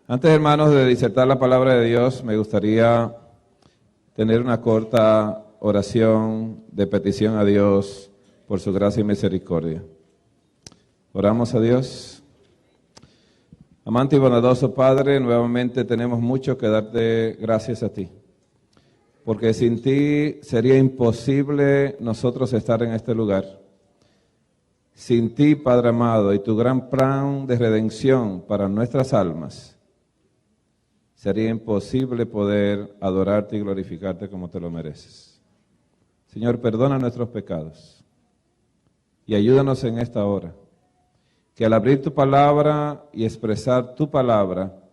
Antes, hermanos, de disertar la palabra de Dios, me gustaría tener una corta oración de petición a Dios por su gracia y misericordia. Oramos a Dios. Amante y bondadoso Padre, nuevamente tenemos mucho que darte gracias a ti, porque sin ti sería imposible nosotros estar en este lugar. Sin ti, Padre amado, y tu gran plan de redención para nuestras almas, sería imposible poder adorarte y glorificarte como te lo mereces. Señor, perdona nuestros pecados y ayúdanos en esta hora, que al abrir tu palabra y expresar tu palabra,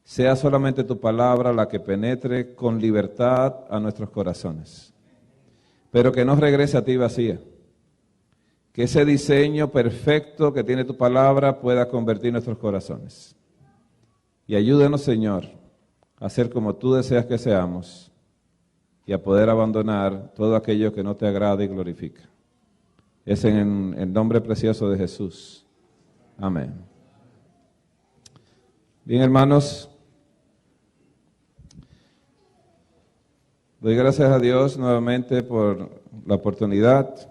sea solamente tu palabra la que penetre con libertad a nuestros corazones, pero que no regrese a ti vacía. Que ese diseño perfecto que tiene tu palabra pueda convertir nuestros corazones. Y ayúdanos, Señor, a ser como tú deseas que seamos y a poder abandonar todo aquello que no te agrada y glorifica. Es en el nombre precioso de Jesús. Amén. Bien, hermanos, doy gracias a Dios nuevamente por la oportunidad.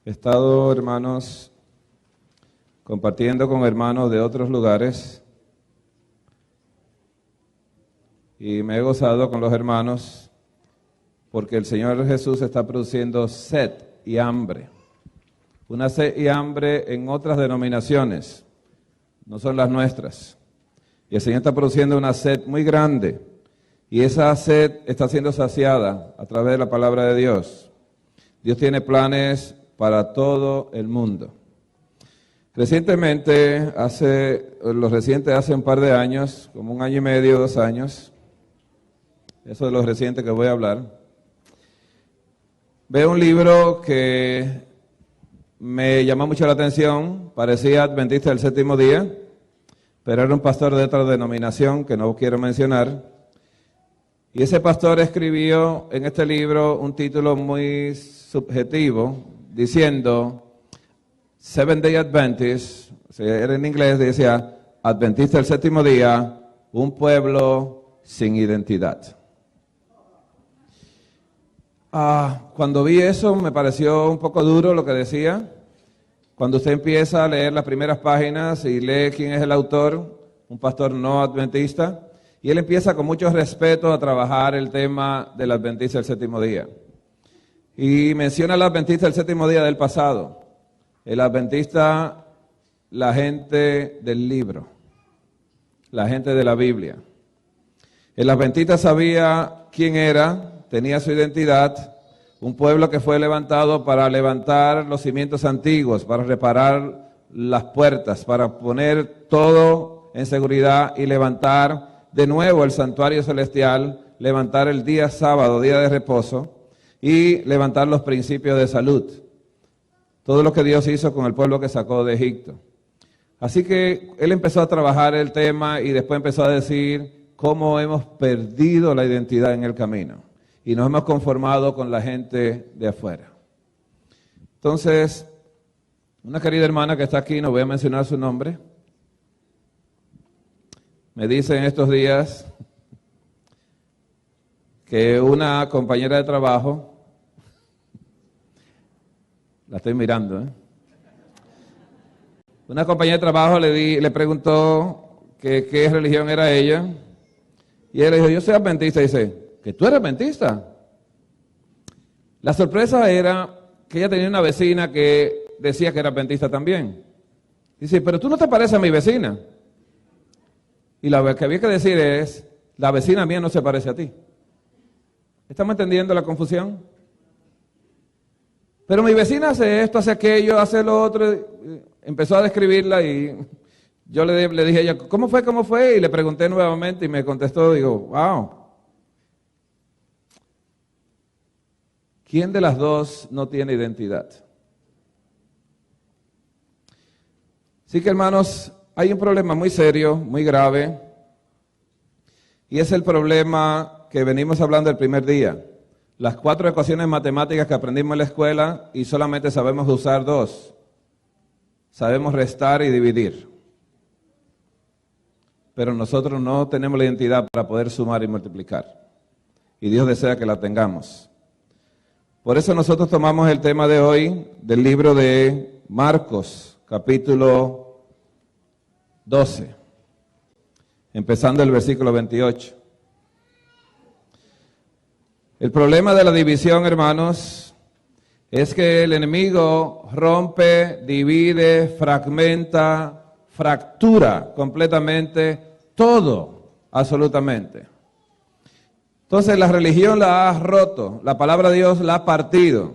He estado, hermanos, compartiendo con hermanos de otros lugares y me he gozado con los hermanos porque el Señor Jesús está produciendo sed y hambre. Una sed y hambre en otras denominaciones, no son las nuestras. Y el Señor está produciendo una sed muy grande y esa sed está siendo saciada a través de la palabra de Dios. Dios tiene planes para todo el mundo. Recientemente, hace un par de años, como 1 año y medio, 2 años, eso de lo reciente que voy a hablar, veo un libro que me llamó mucho la atención, parecía Adventista del Séptimo Día, pero era un pastor de otra denominación que no quiero mencionar, y ese pastor escribió en este libro un título muy subjetivo, diciendo Seventh Day Adventist, era en inglés, decía Adventista del Séptimo Día, un pueblo sin identidad. Cuando vi eso me pareció un poco duro lo que decía. Cuando usted empieza a leer las primeras páginas y lee quién es el autor, un pastor no adventista, y él empieza con mucho respeto a trabajar el tema del Adventista del Séptimo Día. Y menciona al Adventista del Séptimo Día del pasado. El Adventista, la gente del libro, la gente de la Biblia. El Adventista sabía quién era, tenía su identidad, un pueblo que fue levantado para levantar los cimientos antiguos, para reparar las puertas, para poner todo en seguridad y levantar de nuevo el santuario celestial, levantar el día sábado, día de reposo, y levantar los principios de salud. Todo lo que Dios hizo con el pueblo que sacó de Egipto. Así que él empezó a trabajar el tema y después empezó a decir cómo hemos perdido la identidad en el camino y nos hemos conformado con la gente de afuera. Entonces, una querida hermana que está aquí, no voy a mencionar su nombre, me dice en estos días que una compañera de trabajo, la estoy mirando, una compañera de trabajo le preguntó qué religión era ella, y él le dijo, yo soy adventista, y dice, ¿que tú eres adventista? La sorpresa era que ella tenía una vecina que decía que era adventista también. Dice, pero tú no te pareces a mi vecina. Y lo que había que decir es, la vecina mía no se parece a ti. ¿Estamos entendiendo la confusión? Pero mi vecina hace esto, hace aquello, hace lo otro. Empezó a describirla y yo le dije a ella, ¿cómo fue? Y le pregunté nuevamente y me contestó, digo, wow. ¿Quién de las dos no tiene identidad? Así que, hermanos, hay un problema muy serio, muy grave, y es el problema que venimos hablando el primer día. Las 4 ecuaciones matemáticas que aprendimos en la escuela y solamente sabemos usar 2. sabemos restar y dividir. Pero nosotros no tenemos la identidad para poder sumar y multiplicar. Y Dios desea que la tengamos. Por eso nosotros tomamos el tema de hoy del libro de Marcos, capítulo 12, empezando el versículo 28. El problema de la división, hermanos, es que el enemigo rompe, divide, fragmenta, fractura completamente todo, absolutamente. Entonces la religión la ha roto, la palabra de Dios la ha partido.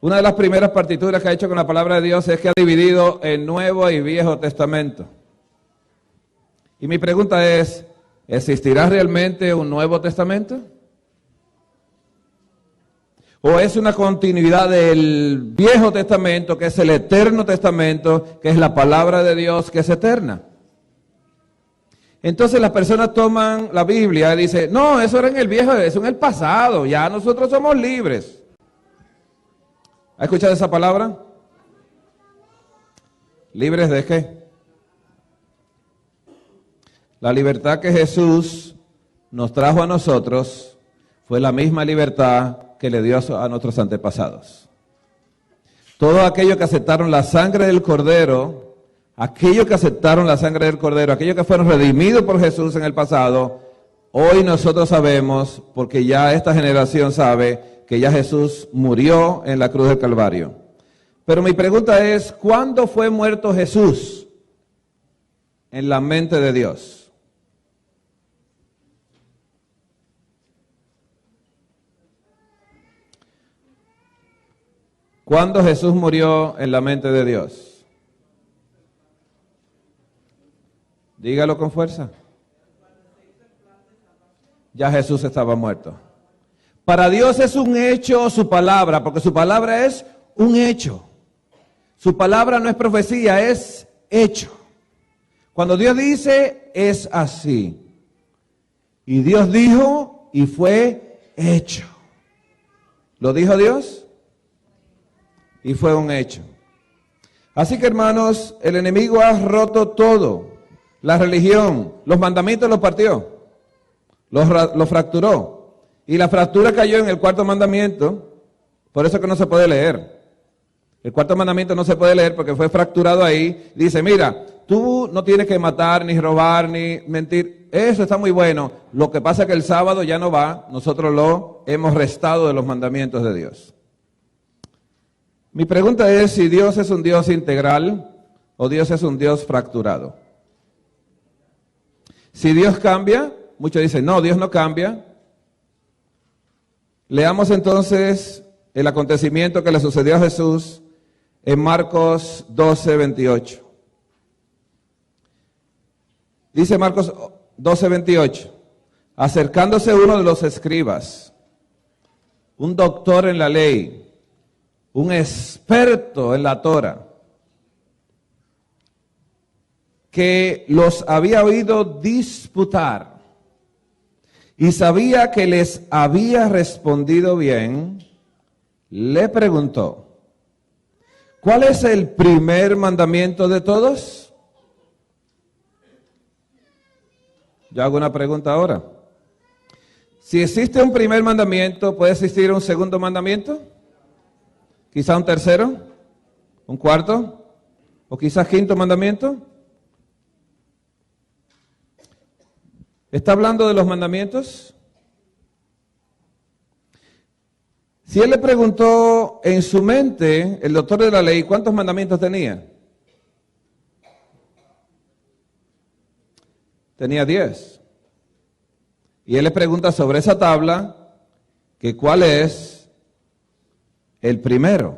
Una de las primeras partituras que ha hecho con la palabra de Dios es que ha dividido el Nuevo y Viejo Testamento. Y mi pregunta es, ¿existirá realmente un Nuevo Testamento? ¿O es una continuidad del Viejo Testamento, que es el Eterno Testamento, que es la palabra de Dios, que es eterna? Entonces las personas toman la Biblia y dicen, no, eso era en el Viejo, eso en el pasado, ya nosotros somos libres. ¿Ha escuchado esa palabra? ¿Libres de qué? La libertad que Jesús nos trajo a nosotros fue la misma libertad que le dio a nuestros antepasados. Todos aquellos que aceptaron la sangre del Cordero, aquellos que fueron redimidos por Jesús en el pasado, hoy nosotros sabemos, porque ya esta generación sabe, que ya Jesús murió en la cruz del Calvario. Pero mi pregunta es, ¿cuándo fue muerto Jesús en la mente de Dios? ¿Cuándo Jesús murió en la mente de Dios? Dígalo con fuerza. Ya Jesús estaba muerto. Para Dios es un hecho su palabra, porque su palabra es un hecho. Su palabra no es profecía, es hecho. Cuando Dios dice, es así. Y Dios dijo y fue hecho. ¿Lo dijo Dios? Y fue un hecho. Así que, hermanos, el enemigo ha roto todo. La religión, los mandamientos los partió, los fracturó. Y la fractura cayó en el cuarto mandamiento, por eso que no se puede leer. El cuarto mandamiento no se puede leer porque fue fracturado ahí. Dice, mira, tú no tienes que matar, ni robar, ni mentir. Eso está muy bueno. Lo que pasa es que el sábado ya no va. Nosotros lo hemos restado de los mandamientos de Dios. Mi pregunta es si Dios es un Dios integral o Dios es un Dios fracturado. Si Dios cambia, muchos dicen, no, Dios no cambia. Leamos entonces el acontecimiento que le sucedió a Jesús en Marcos 12, 28. Dice Marcos 12, 28, acercándose uno de los escribas, un doctor en la ley, un experto en la Torá, que los había oído disputar y sabía que les había respondido bien, le preguntó, ¿cuál es el primer mandamiento de todos? Yo hago una pregunta ahora. Si existe un primer mandamiento, ¿puede existir un segundo mandamiento? ¿Quizá un tercero? ¿Un cuarto? ¿O quizás quinto mandamiento? ¿Está hablando de los mandamientos? Si él le preguntó en su mente, el doctor de la ley, ¿cuántos mandamientos tenía? Tenía 10. Y él le pregunta sobre esa tabla, que cuál es el primero.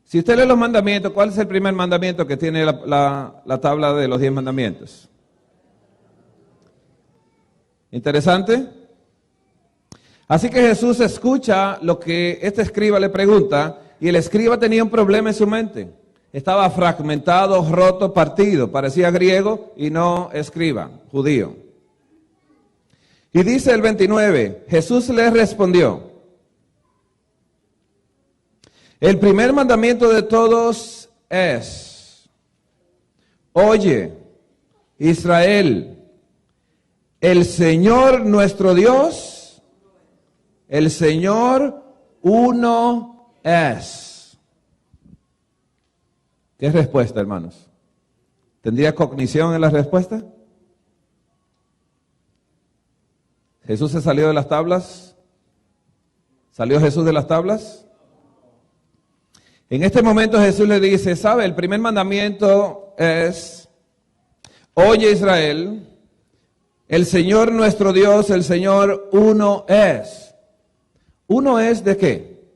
Si usted lee los mandamientos, ¿cuál es el primer mandamiento que tiene la tabla de los 10 mandamientos? ¿Interesante? Así que Jesús escucha lo que este escriba le pregunta, y el escriba tenía un problema en su mente. Estaba fragmentado, roto, partido. Parecía griego y no escriba, judío. Y dice el 29, Jesús le respondió, el primer mandamiento de todos es. Oye, Israel, el Señor nuestro Dios, el Señor uno es. ¿Qué respuesta, hermanos? ¿Tendría cognición en la respuesta? ¿Jesús se salió de las tablas? ¿Salió Jesús de las tablas? En este momento Jesús le dice, ¿sabe? El primer mandamiento es, oye Israel, el Señor nuestro Dios, el Señor uno es. ¿Uno es de qué?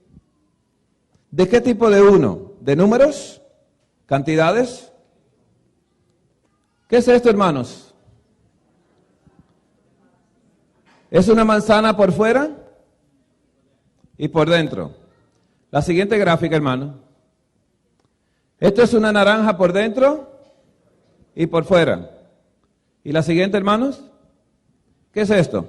¿De qué tipo de uno? ¿De números? ¿Cantidades? ¿Qué es esto, hermanos? ¿Es una manzana por fuera y por dentro? La siguiente gráfica, hermano. Esto es una naranja por dentro y por fuera. ¿Y la siguiente, hermanos? ¿Qué es esto?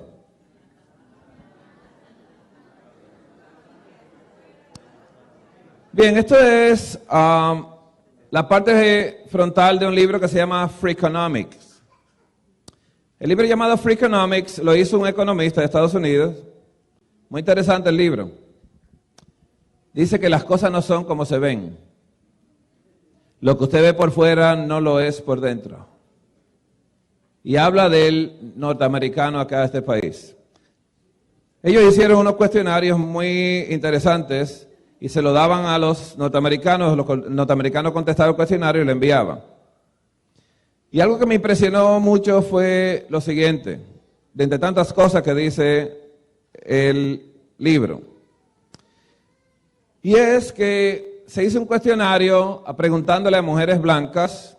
Bien, esto es la parte frontal de un libro que se llama Freakonomics. El libro llamado Freakonomics lo hizo un economista de Estados Unidos. Muy interesante el libro. Dice que las cosas no son como se ven. Lo que usted ve por fuera no lo es por dentro. Y habla del norteamericano acá de este país. Ellos hicieron unos cuestionarios muy interesantes y se lo daban a los norteamericanos contestaban el cuestionario y lo enviaban. Y algo que me impresionó mucho fue lo siguiente, de entre tantas cosas que dice el libro. Y es que se hizo un cuestionario preguntándole a mujeres blancas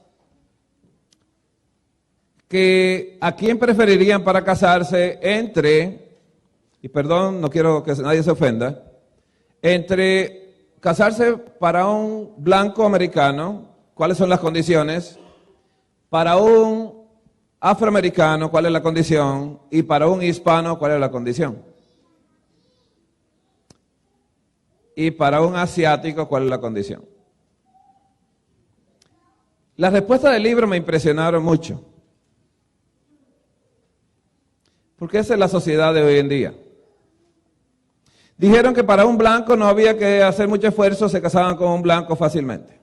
que a quién preferirían para casarse entre, y perdón, no quiero que nadie se ofenda, entre casarse para un blanco americano, ¿cuáles son las condiciones? Para un afroamericano, ¿cuál es la condición? Y para un hispano, ¿cuál es la condición? Y para un asiático, ¿cuál es la condición? Las respuestas del libro me impresionaron mucho. Porque esa es la sociedad de hoy en día. Dijeron que para un blanco no había que hacer mucho esfuerzo, se casaban con un blanco fácilmente.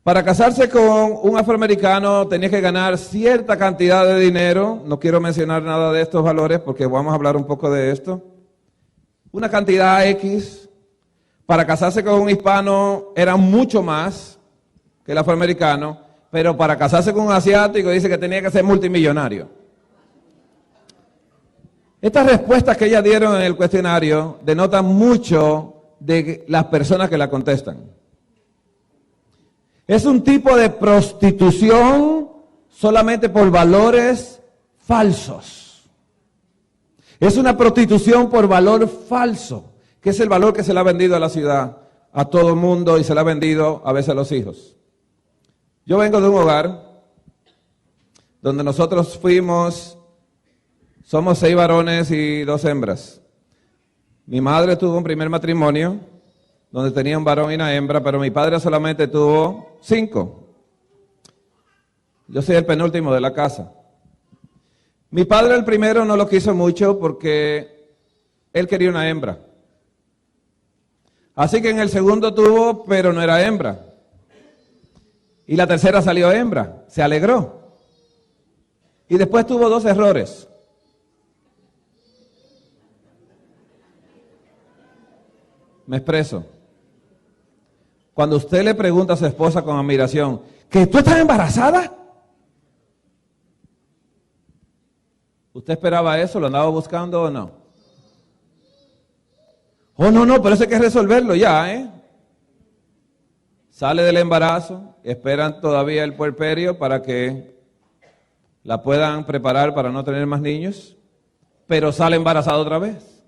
Para casarse con un afroamericano tenía que ganar cierta cantidad de dinero. No quiero mencionar nada de estos valores porque vamos a hablar un poco de esto. Una cantidad X. Para casarse con un hispano era mucho más que el afroamericano, pero para casarse con un asiático dice que tenía que ser multimillonario. Estas respuestas que ellas dieron en el cuestionario denotan mucho de las personas que la contestan. Es un tipo de prostitución solamente por valores falsos. Es una prostitución por valor falso, que es el valor que se le ha vendido a la ciudad, a todo el mundo y se le ha vendido a veces a los hijos. Yo vengo de un hogar donde nosotros somos 6 varones y 2 hembras. Mi madre tuvo un primer matrimonio donde tenía un varón y una hembra, pero mi padre solamente tuvo 5. Yo soy el penúltimo de la casa. Mi padre el primero no lo quiso mucho porque él quería una hembra. Así que en el segundo tuvo, pero no era hembra. Y la tercera salió hembra, se alegró. Y después tuvo 2 errores. Me expreso. Cuando usted le pregunta a su esposa con admiración, ¿que tú estás embarazada? ¿Usted esperaba eso? ¿Lo andaba buscando o no? Oh, no, pero eso hay que resolverlo ya, ¿eh? Sale del embarazo, esperan todavía el puerperio para que la puedan preparar para no tener más niños, pero sale embarazada otra vez.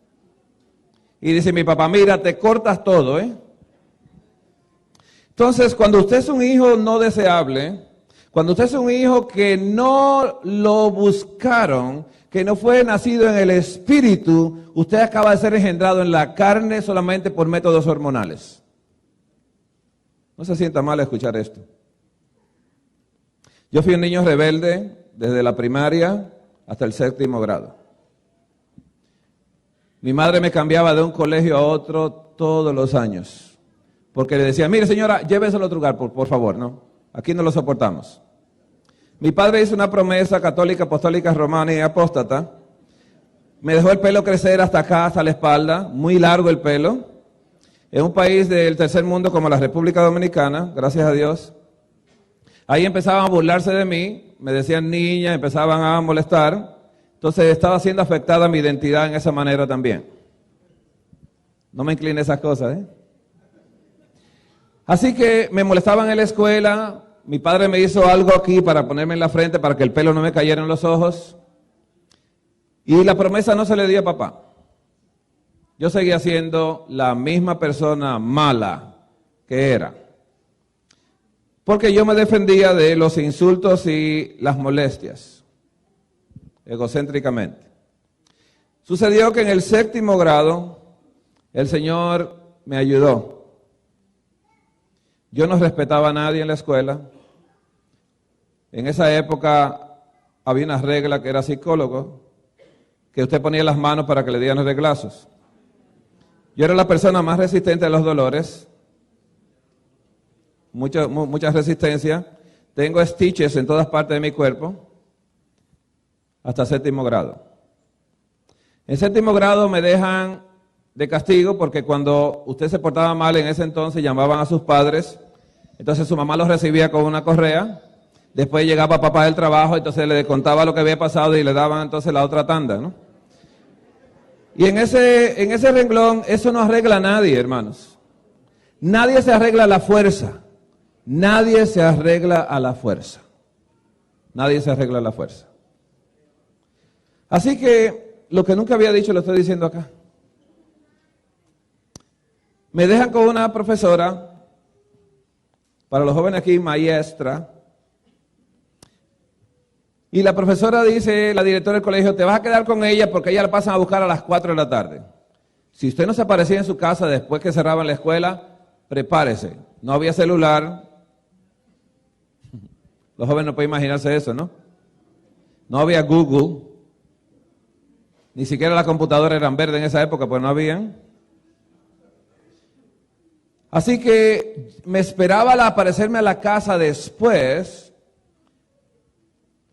Y dice mi papá, mira, te cortas todo, ¿eh? Entonces, cuando usted es un hijo no deseable, cuando usted es un hijo que no lo buscaron, que no fue nacido en el espíritu, usted acaba de ser engendrado en la carne solamente por métodos hormonales. No se sienta mal escuchar esto. Yo fui un niño rebelde desde la primaria hasta el 7º grado. Mi madre me cambiaba de un colegio a otro todos los años, porque le decía, mire señora, lléveselo a otro lugar, por favor, ¿no? Aquí no lo soportamos. Mi padre hizo una promesa católica, apostólica, romana y apóstata. Me dejó el pelo crecer hasta acá, hasta la espalda, muy largo el pelo. En un país del tercer mundo como la República Dominicana, gracias a Dios, ahí empezaban a burlarse de mí, me decían niña, empezaban a molestar. Entonces estaba siendo afectada mi identidad en esa manera también. No me incline a esas cosas, ¿eh? Así que me molestaban en la escuela. Mi padre me hizo algo aquí para ponerme en la frente para que el pelo no me cayera en los ojos. Y la promesa no se le dio a papá. Yo seguía siendo la misma persona mala que era. Porque yo me defendía de los insultos y las molestias, egocéntricamente. Sucedió que en el 7º grado, el Señor me ayudó. Yo no respetaba a nadie en la escuela. En esa época había una regla que era psicólogo, que usted ponía las manos para que le dieran reglazos. Yo era la persona más resistente a los dolores, mucha resistencia. Tengo stitches en todas partes de mi cuerpo, hasta 7º grado. En 7º grado me dejan de castigo porque cuando usted se portaba mal en ese entonces llamaban a sus padres, entonces su mamá los recibía con una correa, después llegaba papá del trabajo, entonces le contaba lo que había pasado y le daban entonces la otra tanda, ¿no? Y en ese renglón, eso no arregla a nadie, hermanos. Nadie se arregla a la fuerza. Nadie se arregla a la fuerza. Nadie se arregla a la fuerza. Así que lo que nunca había dicho lo estoy diciendo acá. Me dejan con una profesora, para los jóvenes aquí, maestra. Y la profesora dice, la directora del colegio, te vas a quedar con ella porque ella la pasan a buscar a las 4 de la tarde. Si usted no se aparecía en su casa después que cerraban la escuela, prepárese. No había celular. Los jóvenes no pueden imaginarse eso, ¿no? No había Google. Ni siquiera las computadoras eran verdes en esa época, pues no habían. Así que me esperaba aparecerme a la casa después.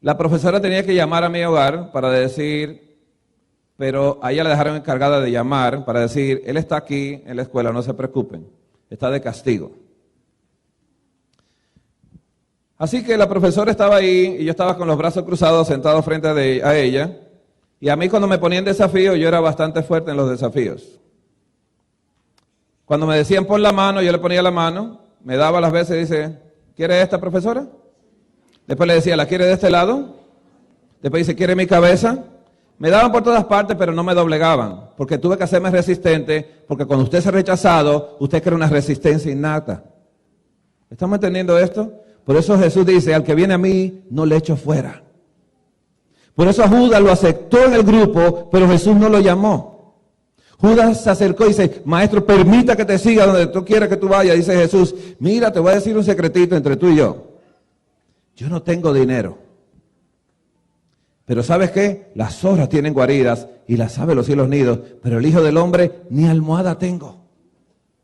La profesora tenía que llamar a mi hogar para decir, pero a ella la dejaron encargada de llamar para decir, él está aquí en la escuela, no se preocupen, está de castigo. Así que la profesora estaba ahí y yo estaba con los brazos cruzados sentado frente a ella. Y a mí cuando me ponían desafío, yo era bastante fuerte en los desafíos. Cuando me decían pon la mano, yo le ponía la mano, me daba las veces y dice, ¿quiere esta profesora? Después le decía, ¿la quiere de este lado? Después dice, ¿quiere mi cabeza? Me daban por todas partes, pero no me doblegaban, porque tuve que hacerme resistente, porque cuando usted es rechazado, usted crea una resistencia innata. ¿Estamos entendiendo esto? Por eso Jesús dice, al que viene a mí, no le echo fuera. Por eso a Judas lo aceptó en el grupo, pero Jesús no lo llamó. Judas se acercó y dice, maestro, permita que te siga donde tú quieras que tú vayas. Dice Jesús, mira, te voy a decir un secretito entre tú y yo. Yo no tengo dinero. Pero ¿sabes qué? Las zorras tienen guaridas y las aves los cielos nidos, pero el Hijo del Hombre ni almohada tengo.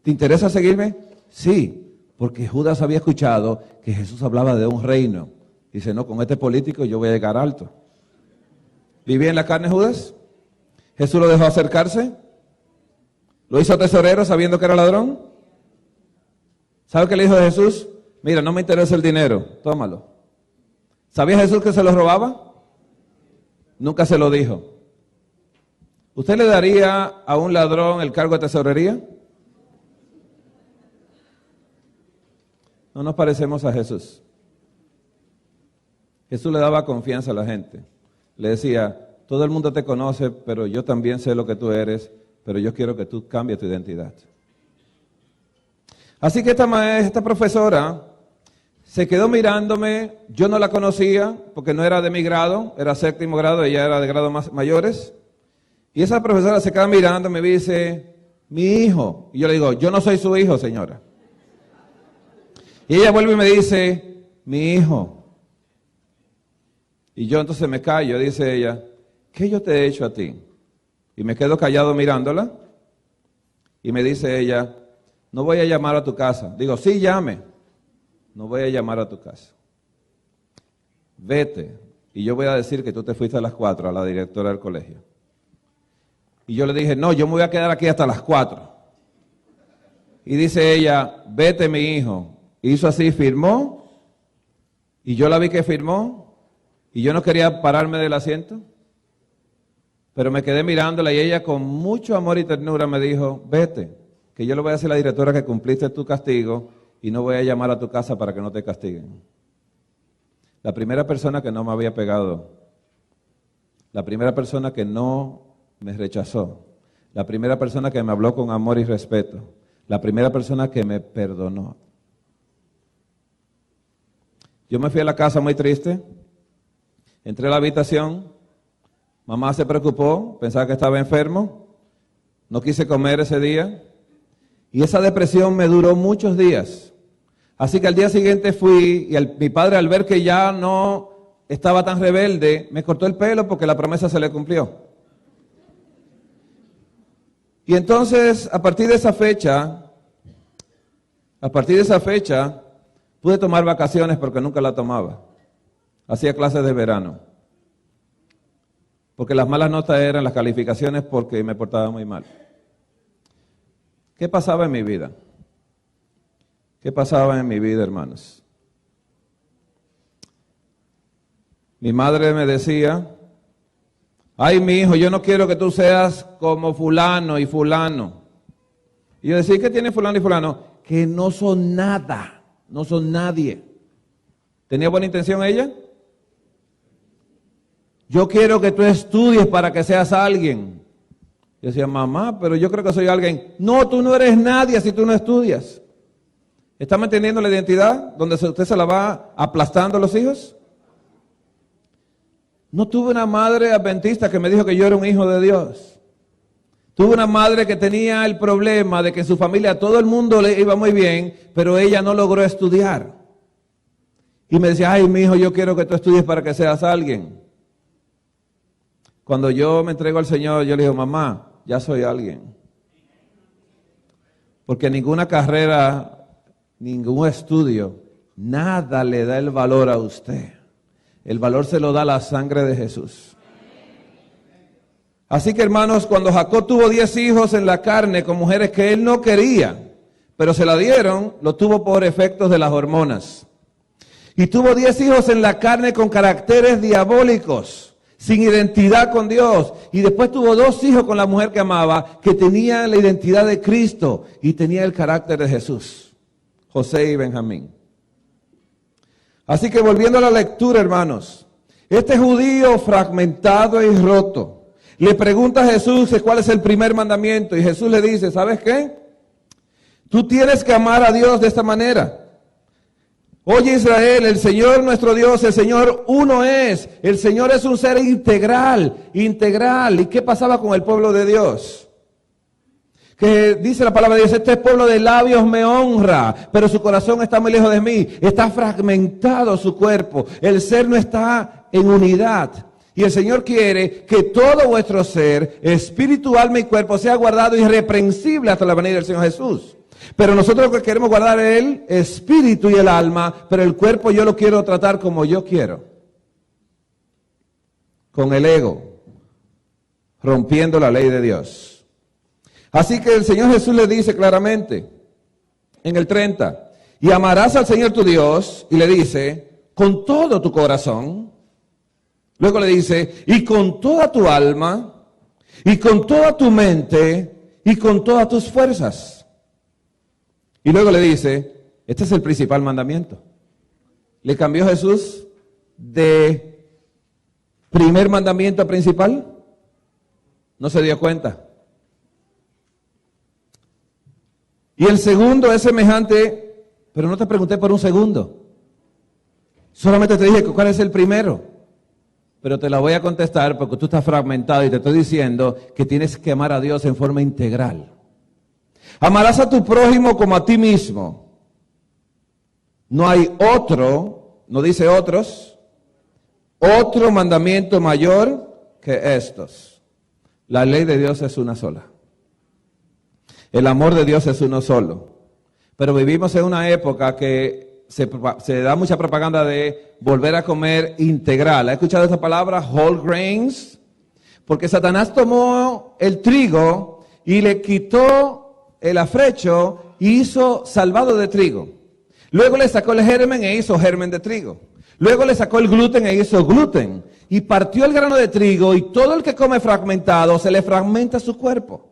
¿Te interesa seguirme? Sí, porque Judas había escuchado que Jesús hablaba de un reino. Dice, no, con este político yo voy a llegar alto. ¿Vivía en la carne Judas? ¿Jesús lo dejó acercarse? ¿Lo hizo tesorero sabiendo que era ladrón? ¿Sabe qué le dijo Jesús? Mira, no me interesa el dinero, tómalo. ¿Sabía Jesús que se lo robaba? Nunca se lo dijo. ¿Usted le daría a un ladrón el cargo de tesorería? No nos parecemos a Jesús. Jesús le daba confianza a la gente. Le decía, todo el mundo te conoce, pero yo también sé lo que tú eres, pero yo quiero que tú cambies tu identidad. Así que esta profesora se quedó mirándome, yo no la conocía porque no era de mi grado, era 7º grado, ella era de grados más mayores. Y esa profesora se queda mirando y me dice, mi hijo. Y yo le digo, yo no soy su hijo, señora. Y ella vuelve y me dice, mi hijo. Y yo entonces me callo, dice ella, ¿qué yo te he hecho a ti? Y me quedo callado mirándola. Y me dice ella, no voy a llamar a tu casa. Digo, sí, llame. No voy a llamar a tu casa. Vete. Y yo voy a decir que tú te fuiste a las 4 a la directora del colegio. Y yo le dije, no, yo me voy a quedar aquí hasta las 4. Y dice ella, vete mi hijo. Hizo así, firmó. Y yo la vi que firmó. Y yo no quería pararme del asiento. Pero me quedé mirándola y ella con mucho amor y ternura me dijo, vete, que yo le voy a decir a la directora que cumpliste tu castigo y no voy a llamar a tu casa para que no te castiguen. La primera persona que no me había pegado, la primera persona que no me rechazó, la primera persona que me habló con amor y respeto, la primera persona que me perdonó. Yo me fui a la casa muy triste, entré a la habitación. Mamá se preocupó, pensaba que estaba enfermo, no quise comer ese día y esa depresión me duró muchos días. Así que al día siguiente fui y mi padre al ver que ya no estaba tan rebelde, me cortó el pelo porque la promesa se le cumplió. Y entonces a partir de esa fecha, pude tomar vacaciones porque nunca la tomaba. Hacía clases de verano. Porque las malas notas eran las calificaciones porque me portaba muy mal. ¿Qué pasaba en mi vida? ¿Qué pasaba en mi vida, hermanos? Mi madre me decía, ay, mi hijo, yo no quiero que tú seas como fulano y fulano. Y yo decía, ¿qué tiene fulano y fulano? Que no son nada, no son nadie. ¿Tenía buena intención ella? Yo quiero que tú estudies para que seas alguien. Yo decía, mamá, pero yo creo que soy alguien. No, tú no eres nadie si tú no estudias. ¿Está manteniendo la identidad donde usted se la va aplastando a los hijos? No tuve una madre adventista que me dijo que yo era un hijo de Dios. Tuve una madre que tenía el problema de que en su familia a todo el mundo le iba muy bien, pero ella no logró estudiar. Y me decía, ay, mi hijo, yo quiero que tú estudies para que seas alguien. Cuando yo me entrego al Señor, yo le digo, mamá, ya soy alguien. Porque ninguna carrera, ningún estudio, nada le da el valor a usted. El valor se lo da la sangre de Jesús. Así que, hermanos, cuando Jacob tuvo 10 hijos en la carne con mujeres que él no quería, pero se la dieron, lo tuvo por efectos de las hormonas. Y tuvo 10 hijos en la carne con caracteres diabólicos, sin identidad con Dios. Y después tuvo 2 hijos con la mujer que amaba, que tenían la identidad de Cristo y tenía el carácter de Jesús, José y Benjamín. Así que volviendo a la lectura, hermanos, este judío fragmentado y roto, le pregunta a Jesús cuál es el primer mandamiento y Jesús le dice, ¿sabes qué? Tú tienes que amar a Dios de esta manera. Oye Israel, el Señor nuestro Dios, el Señor uno es. El Señor es un ser integral. ¿Y qué pasaba con el pueblo de Dios? Que dice la palabra de Dios, este pueblo de labios me honra, pero su corazón está muy lejos de mí. Está fragmentado su cuerpo. El ser no está en unidad. Y el Señor quiere que todo vuestro ser, espíritu, alma y cuerpo, sea guardado irreprensible hasta la venida del Señor Jesús. Pero nosotros lo que queremos guardar es el espíritu y el alma, pero el cuerpo yo lo quiero tratar como yo quiero. Con el ego, rompiendo la ley de Dios. Así que el Señor Jesús le dice claramente, en el 30, y amarás al Señor tu Dios, y le dice, con todo tu corazón. Luego le dice, y con toda tu alma, y con toda tu mente, y con todas tus fuerzas. Y luego le dice, este es el principal mandamiento. Le cambió Jesús de primer mandamiento a principal. No se dio cuenta. Y el segundo es semejante, pero no te pregunté por un segundo. Solamente te dije cuál es el primero. Pero te la voy a contestar porque tú estás fragmentado y te estoy diciendo que tienes que amar a Dios en forma integral. Amarás a tu prójimo como a ti mismo. No hay otro, no dice otros, otro mandamiento mayor que estos. La ley de Dios es una sola. El amor de Dios es uno solo. Pero vivimos en una época que se da mucha propaganda de volver a comer integral. ¿Ha escuchado esta palabra? Whole grains. Porque Satanás tomó el trigo y le quitó el afrecho y hizo salvado de trigo. Luego le sacó el germen e hizo germen de trigo. Luego le sacó el gluten e hizo gluten. Y partió el grano de trigo y todo el que come fragmentado se le fragmenta su cuerpo.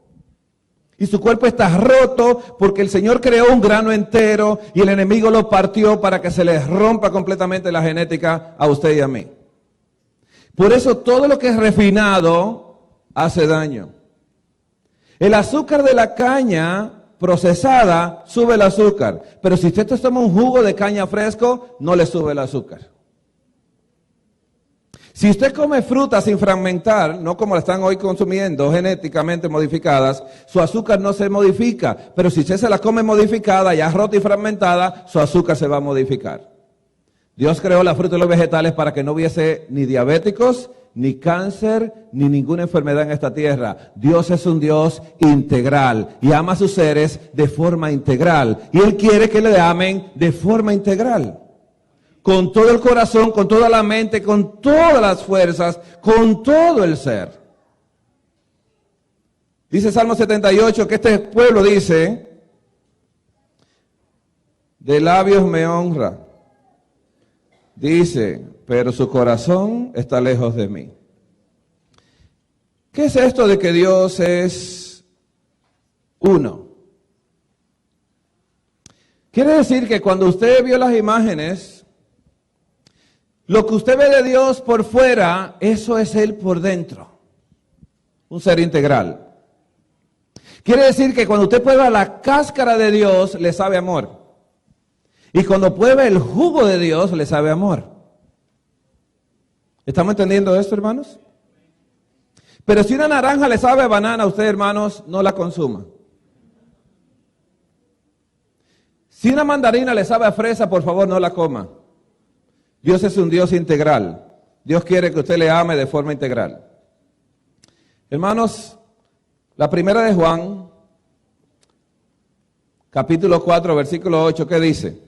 Y su cuerpo está roto porque el Señor creó un grano entero y el enemigo lo partió para que se le rompa completamente la genética a usted y a mí. Por eso todo lo que es refinado hace daño. El azúcar de la caña procesada sube el azúcar, pero si usted toma un jugo de caña fresco, no le sube el azúcar. Si usted come frutas sin fragmentar, no como la están hoy consumiendo, genéticamente modificadas, su azúcar no se modifica, pero si usted se la come modificada, ya rota y fragmentada, su azúcar se va a modificar. Dios creó la fruta y los vegetales para que no hubiese ni diabéticos, ni cáncer, ni ninguna enfermedad en esta tierra. Dios es un Dios integral y ama a sus seres de forma integral. Y Él quiere que le amen de forma integral. Con todo el corazón, con toda la mente, con todas las fuerzas, con todo el ser. Dice Salmo 78 que este pueblo dice, de labios me honra. Dice, pero su corazón está lejos de mí. ¿Qué es esto de que Dios es uno? Quiere decir que cuando usted vio las imágenes, lo que usted ve de Dios por fuera, eso es Él por dentro. Un ser integral. Quiere decir que cuando usted prueba la cáscara de Dios, le sabe amor. Y cuando prueba el jugo de Dios, le sabe amor. ¿Estamos entendiendo esto, hermanos? Pero si una naranja le sabe a banana a usted, hermanos, no la consuma. Si una mandarina le sabe a fresa, por favor, no la coma. Dios es un Dios integral. Dios quiere que usted le ame de forma integral. Hermanos, la primera de Juan, capítulo 4, versículo 8, ¿qué dice?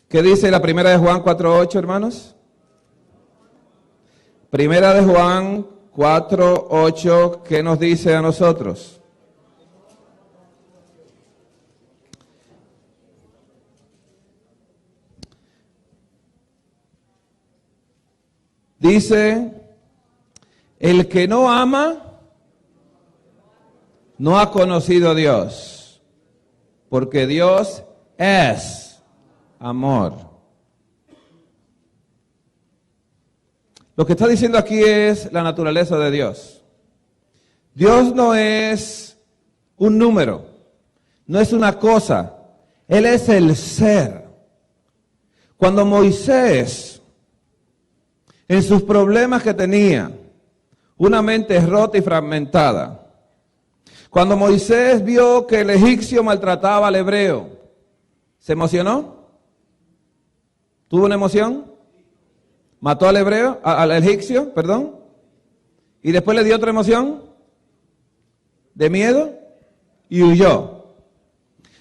¿Qué dice la primera de Juan 4:8, hermanos? Primera de Juan 4:8, ¿qué nos dice a nosotros? Dice, el que no ama, no ha conocido a Dios, porque Dios es amor. Lo que está diciendo aquí es la naturaleza de Dios. Dios no es un número, no es una cosa, Él es el ser. Cuando Moisés, en sus problemas que tenía, una mente rota y fragmentada, cuando Moisés vio que el egipcio maltrataba al hebreo, ¿se emocionó? ¿Tuvo una emoción? ¿Mató al hebreo, al egipcio, perdón? ¿Y después le dio otra emoción? ¿De miedo? Y huyó.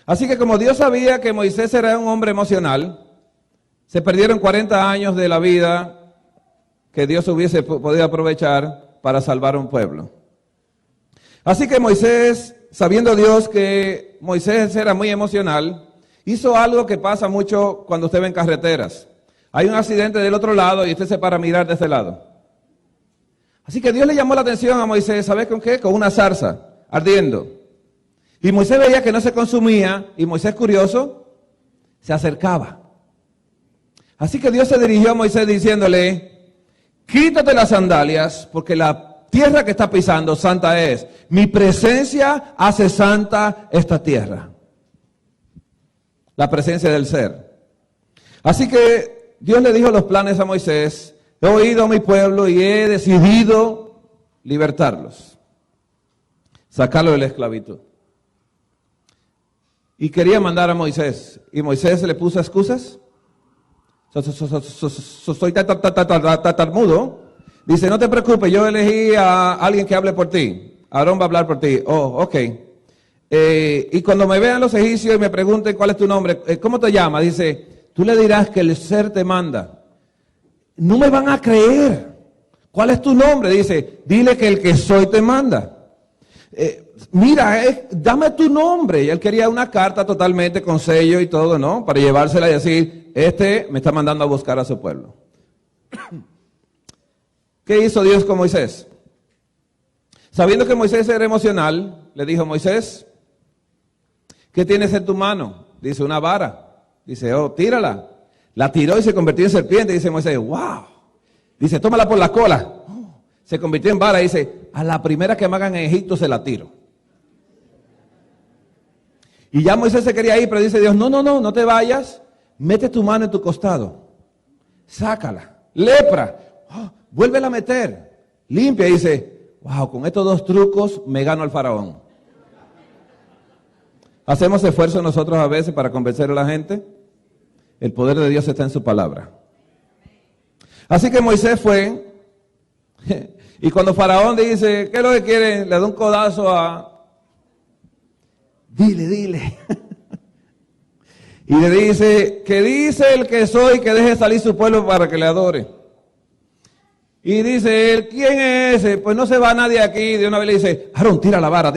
Así que como Dios sabía que Moisés era un hombre emocional, se perdieron 40 años de la vida que Dios hubiese podido aprovechar para salvar a un pueblo. Así que Moisés, sabiendo Dios que Moisés era muy emocional, hizo algo que pasa mucho cuando usted ve en carreteras. Hay un accidente del otro lado y usted se para a mirar de ese lado. Así que Dios le llamó la atención a Moisés, ¿sabe con qué? Con una zarza ardiendo. Y Moisés veía que no se consumía y Moisés, curioso, se acercaba. Así que Dios se dirigió a Moisés diciéndole, quítate las sandalias porque la tierra que está pisando santa es. Mi presencia hace santa esta tierra. La presencia del ser. Así que Dios le dijo los planes a Moisés, he oído a mi pueblo y he decidido libertarlos, sacarlos de la esclavitud. y quería mandar a Moisés. Y Moisés le puso excusas. Soy tartamudo. Dice, no te preocupes, yo elegí a alguien que hable por ti. Aarón va a hablar por ti. Oh, ok. Y cuando me vean los egipcios y me pregunten cuál es tu nombre, ¿cómo te llamas? Dice, tú le dirás que el ser te manda. No me van a creer. ¿Cuál es tu nombre? Dice, dile que el que soy te manda. Mira, dame tu nombre. Y él quería una carta totalmente con sello y todo, ¿no? Para llevársela y decir, este me está mandando a buscar a su pueblo. ¿Qué hizo Dios con Moisés? Sabiendo que Moisés era emocional, le dijo, Moisés, ¿qué tienes en tu mano? Dice, una vara. Dice, oh, tírala. La tiró y se convirtió en serpiente. Dice Moisés, wow. Dice, tómala por la cola. Se convirtió en vara. Dice, a la primera que me hagan en Egipto se la tiro. Y ya Moisés se quería ir, pero dice Dios, no te vayas. Mete tu mano en tu costado. Sácala. Lepra. Oh, vuélvela a meter. Limpia. Y dice, wow, con estos dos trucos me gano al faraón. ¿Hacemos esfuerzo nosotros a veces para convencer a la gente? El poder de Dios está en su palabra. Así que Moisés fue, y cuando Faraón dice, ¿qué es lo que quiere? Le da un codazo a... Dile. Y le dice, que dice el que soy, que deje salir su pueblo para que le adore. Y dice él, ¿quién es ese? Pues no se va nadie aquí. De una vez le dice, Aarón, tira la vara.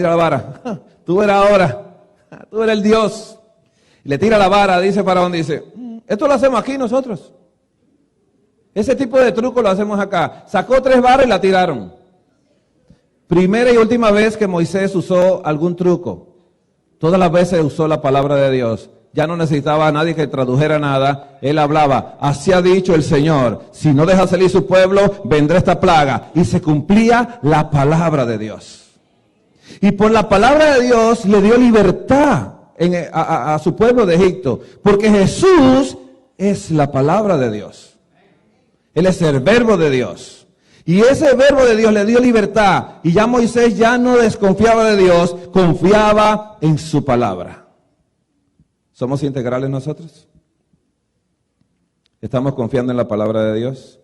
Tú eres ahora, tú eres el Dios. Le tira la vara, dice Faraón, dice, esto lo hacemos aquí nosotros. Ese tipo de truco lo hacemos acá. Sacó 3 varas y la tiraron. Primera y última vez que Moisés usó algún truco. Todas las veces usó la palabra de Dios. Ya no necesitaba a nadie que tradujera nada. Él hablaba, así ha dicho el Señor, si no deja salir su pueblo, vendrá esta plaga. Y se cumplía la palabra de Dios. Y por la palabra de Dios le dio libertad a su pueblo de Egipto. Porque Jesús es la palabra de Dios. Él es el verbo de Dios. Y ese verbo de Dios le dio libertad. Y ya Moisés ya no desconfiaba de Dios, confiaba en su palabra. ¿Somos integrales nosotros? ¿Estamos confiando en la palabra de Dios?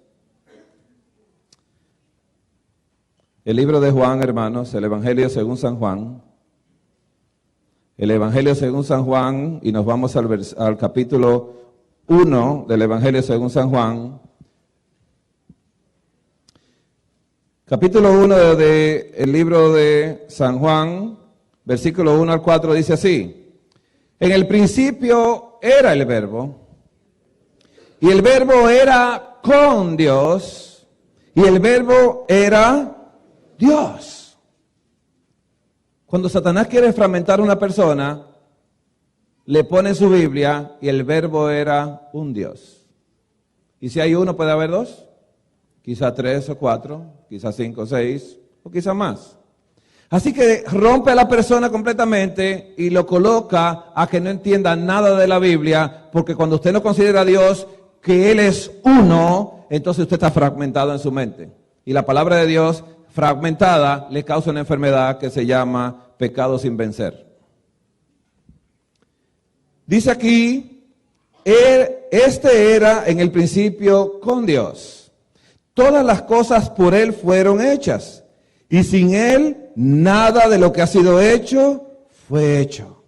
El libro de Juan, hermanos, el Evangelio según San Juan. El Evangelio según San Juan, y nos vamos al capítulo 1 del Evangelio según San Juan. Capítulo 1 del libro de San Juan, versículo 1 al 4, dice así. En el principio era el verbo, y el verbo era con Dios, y el verbo era Dios. Cuando Satanás quiere fragmentar a una persona, le pone en su Biblia, y el verbo era un Dios. Y si hay uno, puede haber dos. Quizá 3 o 4, quizá 5 o 6, o quizá más. Así que rompe a la persona completamente y lo coloca a que no entienda nada de la Biblia, porque cuando usted no considera a Dios que Él es uno, entonces usted está fragmentado en su mente. Y la palabra de Dios fragmentada le causa una enfermedad que se llama pecado sin vencer. Dice aquí, este era en el principio con Dios. Todas las cosas por Él fueron hechas, y sin Él nada de lo que ha sido hecho fue hecho.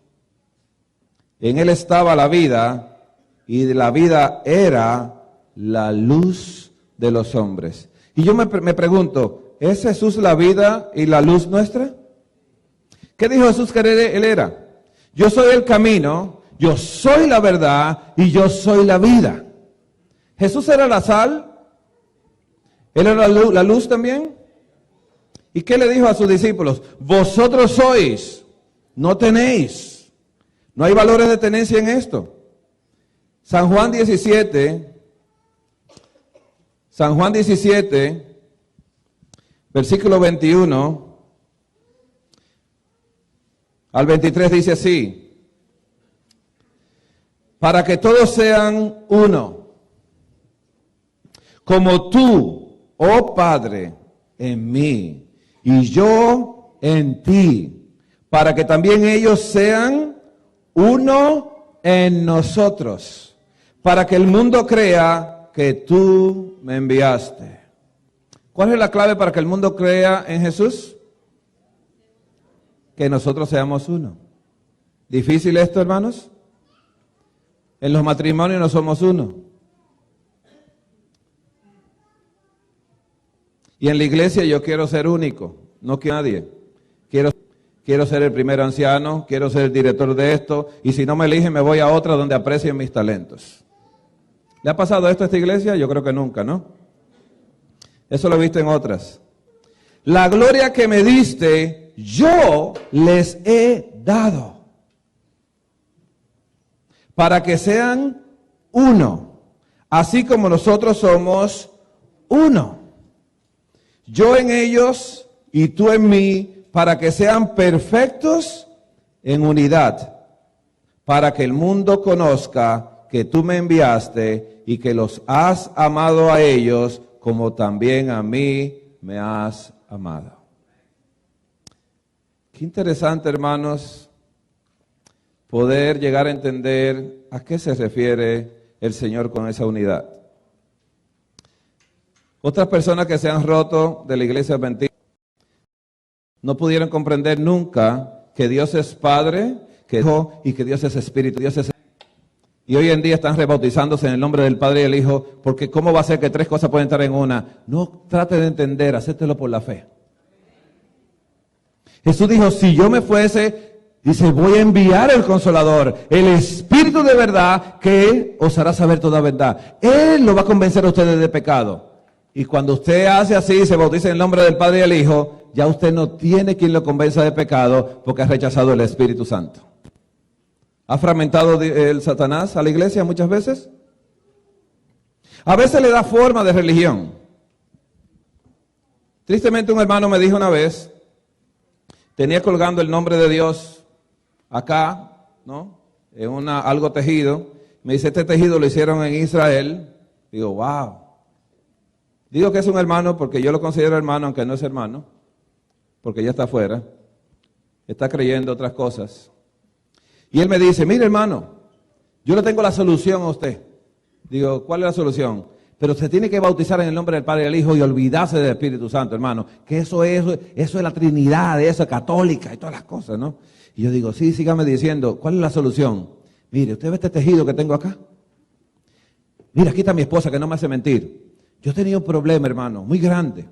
En Él estaba la vida, y la vida era la luz de los hombres. Y yo me pregunto, ¿es Jesús la vida y la luz nuestra? ¿Qué dijo Jesús que Él era? Yo soy el camino, yo soy la verdad y yo soy la vida. Jesús era la sal. ¿Él era la luz también? ¿Y qué le dijo a sus discípulos? Vosotros sois, no tenéis. No hay valores de tenencia en esto. San Juan 17, versículo 21 al 23 dice así. Para que todos sean uno, como tú, oh Padre, en mí, y yo en ti, para que también ellos sean uno en nosotros, para que el mundo crea que tú me enviaste. ¿Cuál es la clave para que el mundo crea en Jesús? Que nosotros seamos uno. ¿Difícil esto, hermanos? En los matrimonios no somos uno. Y en la iglesia yo quiero ser único, no quiero a nadie. Quiero ser el primer anciano, quiero ser el director de esto, y si no me eligen me voy a otra donde aprecien mis talentos. ¿Le ha pasado esto a esta iglesia? Yo creo que nunca, ¿no? Eso lo he visto en otras. La gloria que me diste, yo les he dado, para que sean uno, así como nosotros somos uno. Yo en ellos y tú en mí, para que sean perfectos en unidad, para que el mundo conozca que tú me enviaste y que los has amado a ellos como también a mí me has amado. Qué interesante, hermanos, poder llegar a entender a qué se refiere el Señor con esa unidad. Otras personas que se han roto de la iglesia adventista no pudieron comprender nunca que Dios es Padre, que Hijo y que Dios es Espíritu. Y hoy en día están rebautizándose en el nombre del Padre y del Hijo, porque ¿cómo va a ser que tres cosas pueden estar en una? No trate de entender, hacértelo por la fe. Jesús dijo, si yo me fuese, dice, voy a enviar el Consolador, el Espíritu de verdad, que os hará saber toda verdad. Él lo va a convencer a ustedes de pecado. Y cuando usted hace así, se bautiza en el nombre del Padre y del Hijo, ya usted no tiene quien lo convenza de pecado porque ha rechazado el Espíritu Santo. ¿Ha fragmentado el Satanás a la iglesia muchas veces? A veces le da forma de religión. Tristemente un hermano me dijo una vez, tenía colgando el nombre de Dios acá, ¿no? En algo tejido. Me dice, este tejido lo hicieron en Israel. Digo, wow. Digo que es un hermano porque yo lo considero hermano, aunque no es hermano, porque ya está afuera, está creyendo otras cosas. Y él me dice, mire hermano, yo le tengo la solución a usted. Digo, ¿cuál es la solución? Pero se tiene que bautizar en el nombre del Padre y del Hijo y olvidarse del Espíritu Santo, hermano. Que eso es la Trinidad, eso es católica y todas las cosas, ¿no? Y yo digo, sí, sígame diciendo, ¿cuál es la solución? Mire, ¿usted ve este tejido que tengo acá? Mira, aquí está mi esposa que no me hace mentir. Yo tenía un problema, hermano, muy grande.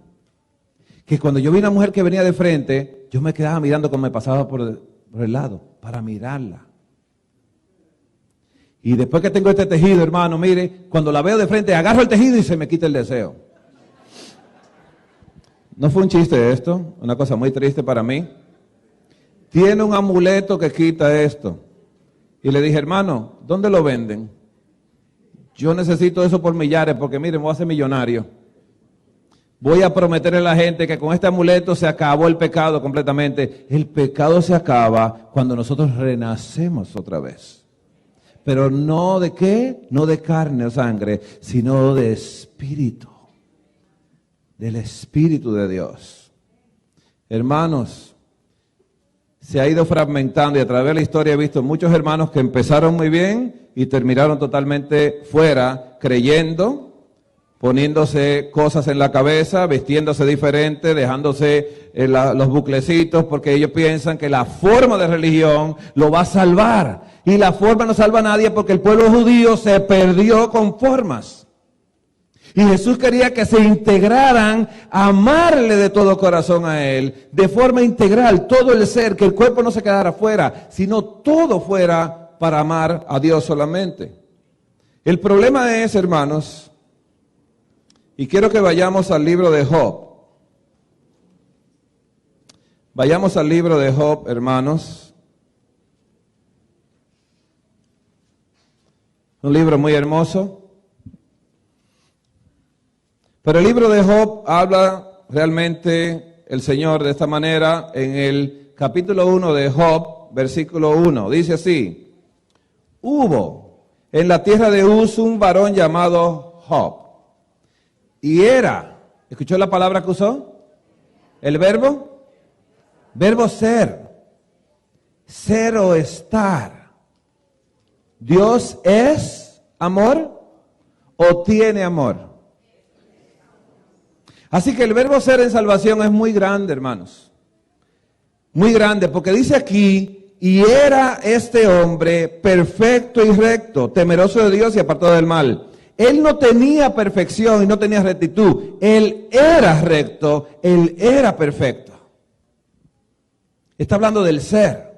Que cuando yo vi una mujer que venía de frente, yo me quedaba mirando como me pasaba por el lado, para mirarla. Y después que tengo este tejido, hermano, mire, cuando la veo de frente, agarro el tejido y se me quita el deseo. No fue un chiste esto, una cosa muy triste para mí. Tiene un amuleto que quita esto. Y le dije, hermano, ¿dónde lo venden? Yo necesito eso por millares, porque mire, me voy a hacer millonario. Voy a prometerle a la gente que con este amuleto se acabó el pecado completamente. El pecado se acaba cuando nosotros renacemos otra vez. Pero no de qué, no de carne o sangre, sino de espíritu. Del Espíritu de Dios. Hermanos, se ha ido fragmentando y a través de la historia he visto muchos hermanos que empezaron muy bien y terminaron totalmente fuera, creyendo, poniéndose cosas en la cabeza, vistiéndose diferente, dejándose los buclecitos, porque ellos piensan que la forma de religión lo va a salvar. Y la forma no salva a nadie porque el pueblo judío se perdió con formas. Y Jesús quería que se integraran a amarle de todo corazón a Él, de forma integral, todo el ser, que el cuerpo no se quedara fuera, sino todo fuera para amar a Dios solamente. El problema es, hermanos, y quiero que vayamos al libro de Job. Vayamos al libro de Job, hermanos. Un libro muy hermoso. Pero el libro de Job habla realmente el Señor de esta manera en el capítulo 1 de Job, versículo 1. Dice así, hubo en la tierra de Uz un varón llamado Job. Y era, ¿escuchó la palabra que usó? ¿El verbo? Verbo ser. Ser o estar. ¿Dios es amor o tiene amor? Así que el verbo ser en salvación es muy grande, hermanos. Muy grande, porque dice aquí, y era este hombre perfecto y recto, temeroso de Dios y apartado del mal. Él no tenía perfección y no tenía rectitud. Él era recto, él era perfecto. Está hablando del ser.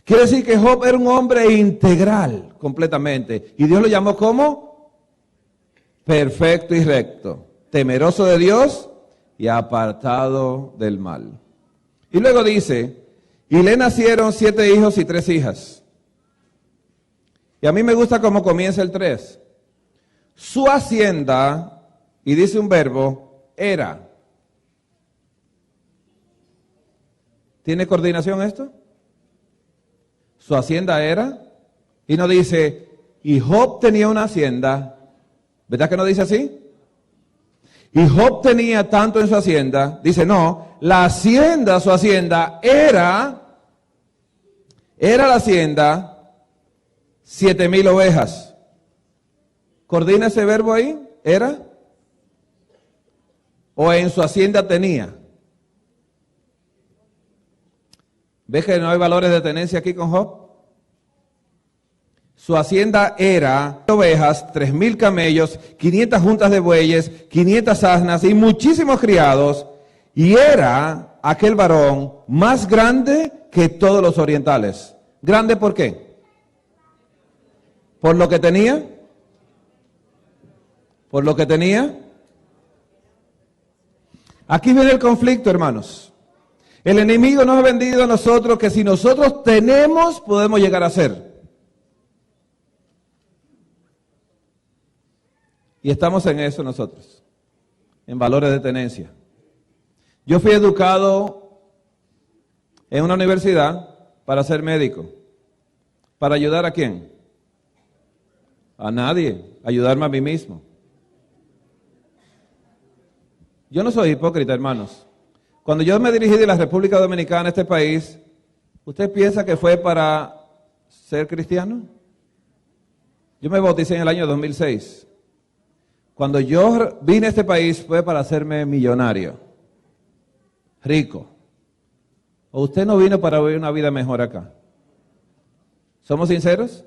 Quiere decir que Job era un hombre integral completamente. Y Dios lo llamó como perfecto y recto, temeroso de Dios y apartado del mal. Y luego dice, y le nacieron 7 hijos y 3 hijas. Y a mí me gusta cómo comienza el 3. Su hacienda, y dice un verbo, era. ¿Tiene coordinación esto? Su hacienda era, y no dice, y Job tenía una hacienda, ¿verdad que no dice así? Y Job tenía tanto en su hacienda, dice no, la hacienda, su hacienda era la hacienda 7,000 ovejas. ¿Coordina ese verbo ahí? ¿Era? ¿O en su hacienda tenía? ¿Ves que no hay valores de tenencia aquí con Job? Su hacienda era ovejas, 3,000 camellos, 500 juntas de bueyes, 500 asnas y muchísimos criados. Y era aquel varón más grande que todos los orientales. ¿Grande por qué? ¿Por lo que tenía? ¿Por lo que tenía? Aquí viene el conflicto, hermanos. El enemigo nos ha vendido a nosotros que si nosotros tenemos, podemos llegar a ser. Y estamos en eso nosotros, en valores de tenencia. Yo fui educado en una universidad para ser médico. ¿Para ayudar a quién? A nadie, ayudarme a mí mismo. Yo no soy hipócrita, hermanos. Cuando yo me dirigí de la República Dominicana a este país, ¿usted piensa que fue para ser cristiano? Yo me bauticé en el año 2006. Cuando yo vine a este país fue para hacerme millonario, rico. ¿O usted no vino para vivir una vida mejor acá? ¿Somos sinceros?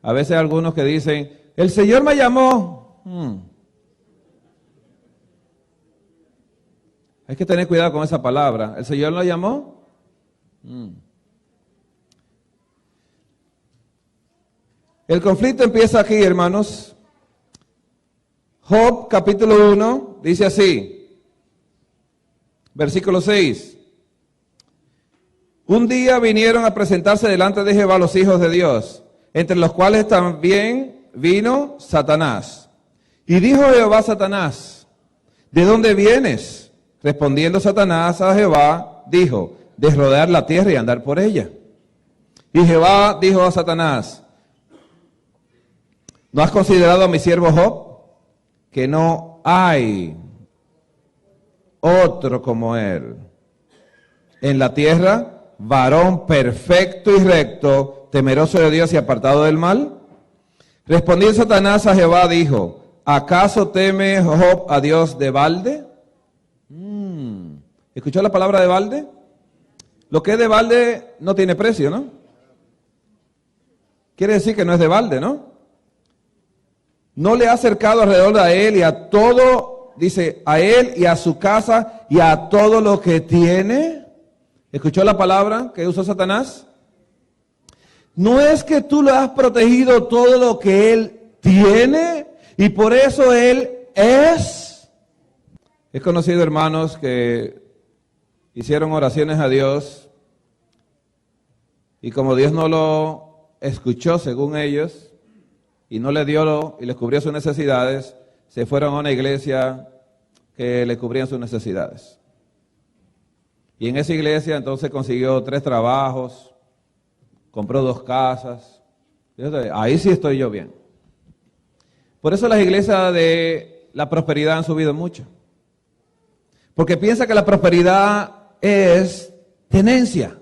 A veces hay algunos que dicen, el Señor me llamó. Hay que tener cuidado con esa palabra. ¿El Señor lo llamó? El conflicto empieza aquí, hermanos. Job, capítulo 1, dice así, versículo 6. Un día vinieron a presentarse delante de Jehová los hijos de Dios, entre los cuales también vino Satanás. Y dijo Jehová a Satanás, ¿de dónde vienes? Respondiendo Satanás a Jehová, dijo, de rodear la tierra y andar por ella. Y Jehová dijo a Satanás, ¿no has considerado a mi siervo Job? Que no hay otro como él. En la tierra, varón perfecto y recto, temeroso de Dios y apartado del mal. Respondió Satanás a Jehová, dijo, ¿acaso teme Job a Dios de balde? ¿Escuchó la palabra de balde? Lo que es de balde no tiene precio, ¿no? Quiere decir que no es de balde, ¿no? No le ha acercado alrededor de él y a todo, dice, a él y a su casa y a todo lo que tiene. ¿Escuchó la palabra que usó Satanás? No es que tú le has protegido todo lo que él tiene y por eso él es. He conocido hermanos que hicieron oraciones a Dios y como Dios no lo escuchó según ellos, y no le dio y les cubrió sus necesidades, se fueron a una iglesia que le cubrían sus necesidades. Y en esa iglesia entonces consiguió 3 trabajos, compró 2 casas. Ahí sí estoy yo bien. Por eso las iglesias de la prosperidad han subido mucho. Porque piensa que la prosperidad es tenencia.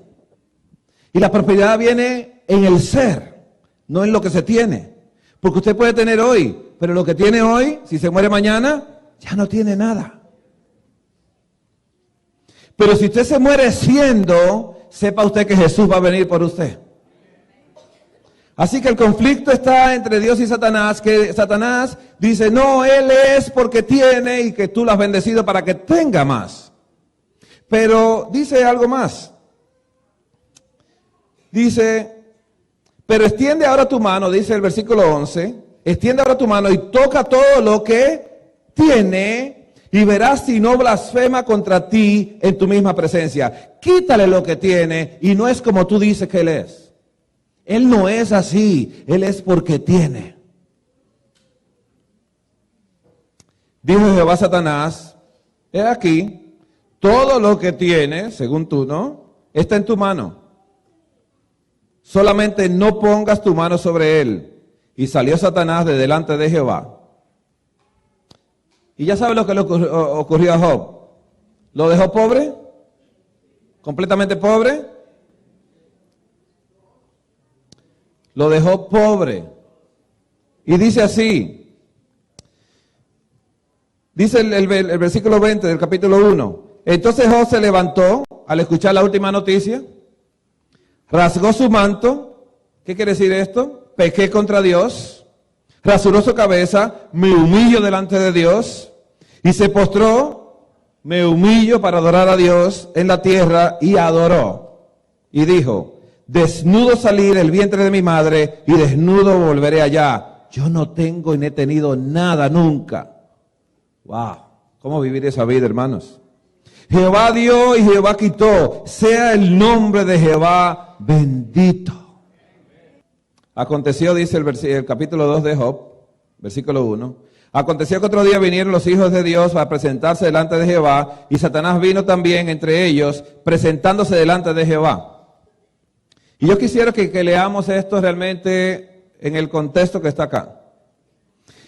Y la prosperidad viene en el ser, no en lo que se tiene. Porque usted puede tener hoy, pero lo que tiene hoy, si se muere mañana, ya no tiene nada. Pero si usted se muere siendo, sepa usted que Jesús va a venir por usted. Así que el conflicto está entre Dios y Satanás, que Satanás dice, no, Él es porque tiene y que tú lo has bendecido para que tenga más. Pero dice algo más. Dice, pero extiende ahora tu mano, dice el versículo 11, extiende ahora tu mano y toca todo lo que tiene y verás si no blasfema contra ti en tu misma presencia. Quítale lo que tiene y no es como tú dices que Él es. Él no es así, Él es porque tiene. Dijo Jehová a Satanás, he aquí, todo lo que tiene, según tú, ¿no? Está en tu mano. Solamente no pongas tu mano sobre él. Y salió Satanás de delante de Jehová. Y ya sabe lo que le ocurrió a Job. ¿Lo dejó pobre? ¿Completamente pobre? Lo dejó pobre. Y dice así. Dice el versículo 20 del capítulo 1. Entonces Job se levantó al escuchar la última noticia. Rasgó su manto. ¿Qué quiere decir esto? Pequé contra Dios. Rasuró su cabeza. Me humillo delante de Dios. Y se postró. Me humillo para adorar a Dios en la tierra. Y adoró. Y dijo, desnudo salí del vientre de mi madre y desnudo volveré allá. Yo no tengo ni he tenido nada nunca. Wow, ¿cómo vivir esa vida, hermanos? Jehová dio y Jehová quitó. Sea el nombre de Jehová bendito. Aconteció, dice el capítulo 2 de Job, versículo 1. Aconteció que otro día vinieron los hijos de Dios a presentarse delante de Jehová, y Satanás vino también entre ellos, presentándose delante de Jehová. Y yo quisiera que leamos esto realmente en el contexto que está acá.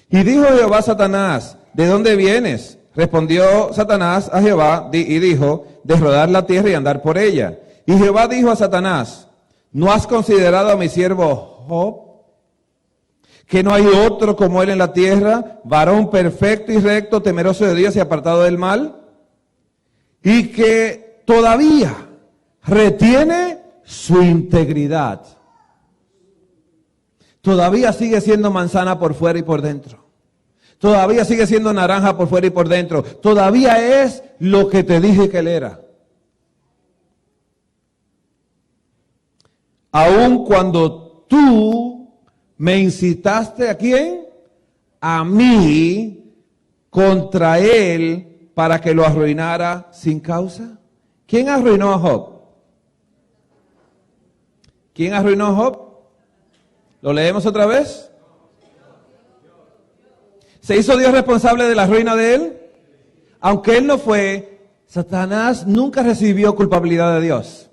Y dijo Jehová a Satanás, ¿de dónde vienes? Respondió Satanás a Jehová y dijo, de rodar la tierra y andar por ella. Y Jehová dijo a Satanás, ¿no has considerado a mi siervo Job? Que no hay otro como él en la tierra, varón perfecto y recto, temeroso de Dios y apartado del mal. Y que todavía retiene su integridad. Todavía sigue siendo manzana por fuera y por dentro. Todavía sigue siendo naranja por fuera y por dentro. Todavía es lo que te dije que él era. Aun cuando tú me incitaste ¿a quién? A mí contra él para que lo arruinara sin causa. ¿Quién arruinó a Job? ¿Quién arruinó a Job? ¿Lo leemos otra vez? ¿Se hizo Dios responsable de la ruina de él? Aunque él no fue, Satanás nunca recibió culpabilidad de Dios.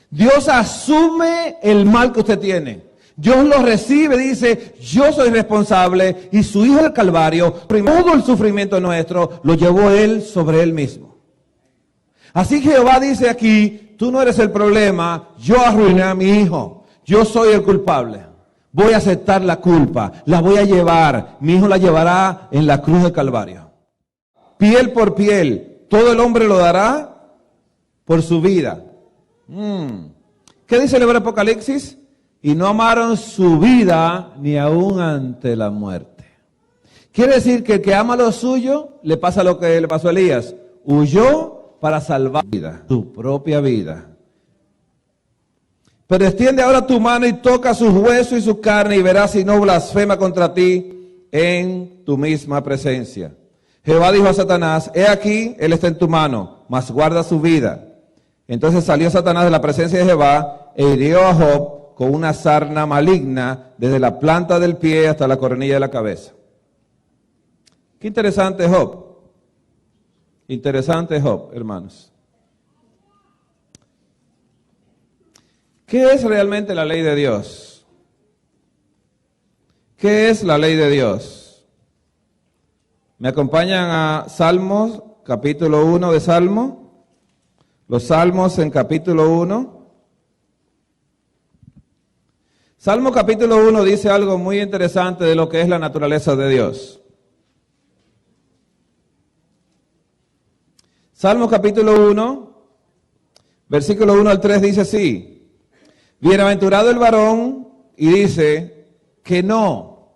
Dios asume el mal que usted tiene. Dios lo recibe, dice, yo soy responsable, y su hijo del Calvario, todo el sufrimiento nuestro, lo llevó él sobre él mismo. Así que Jehová dice aquí, tú no eres el problema, yo arruiné a mi hijo, yo soy el culpable. Voy a aceptar la culpa, la voy a llevar, mi hijo la llevará en la cruz del Calvario. Piel por piel, todo el hombre lo dará por su vida. ¿Qué dice el libro de Apocalipsis? Y no amaron su vida ni aún ante la muerte. Quiere decir que el que ama lo suyo, le pasa lo que le pasó a Elías. Huyó para salvar vida, su propia vida. Pero extiende ahora tu mano y toca sus huesos y su carne y verás si no blasfema contra ti en tu misma presencia. Jehová dijo a Satanás, he aquí, él está en tu mano, mas guarda su vida. Entonces salió Satanás de la presencia de Jehová e hirió a Job con una sarna maligna desde la planta del pie hasta la coronilla de la cabeza. Qué interesante Job. Interesante Job, hermanos. ¿Qué es realmente la ley de Dios? ¿Qué es la ley de Dios? ¿Me acompañan a Salmos, capítulo 1 de Salmo? Los Salmos en capítulo 1. Salmo capítulo 1 dice algo muy interesante de lo que es la naturaleza de Dios. Salmo capítulo 1, versículo 1 al 3 dice así: bienaventurado el varón, y dice que no,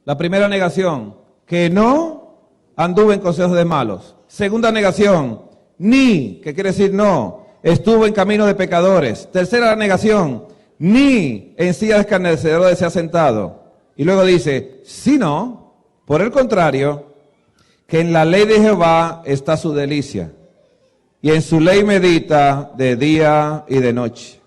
la primera negación, que no anduvo en consejos de malos. Segunda negación, ni, que quiere decir no, estuvo en camino de pecadores. Tercera negación, ni en silla de escarnecedores se ha sentado. Y luego dice, sino, por el contrario, que en la ley de Jehová está su delicia, y en su ley medita de día y de noche.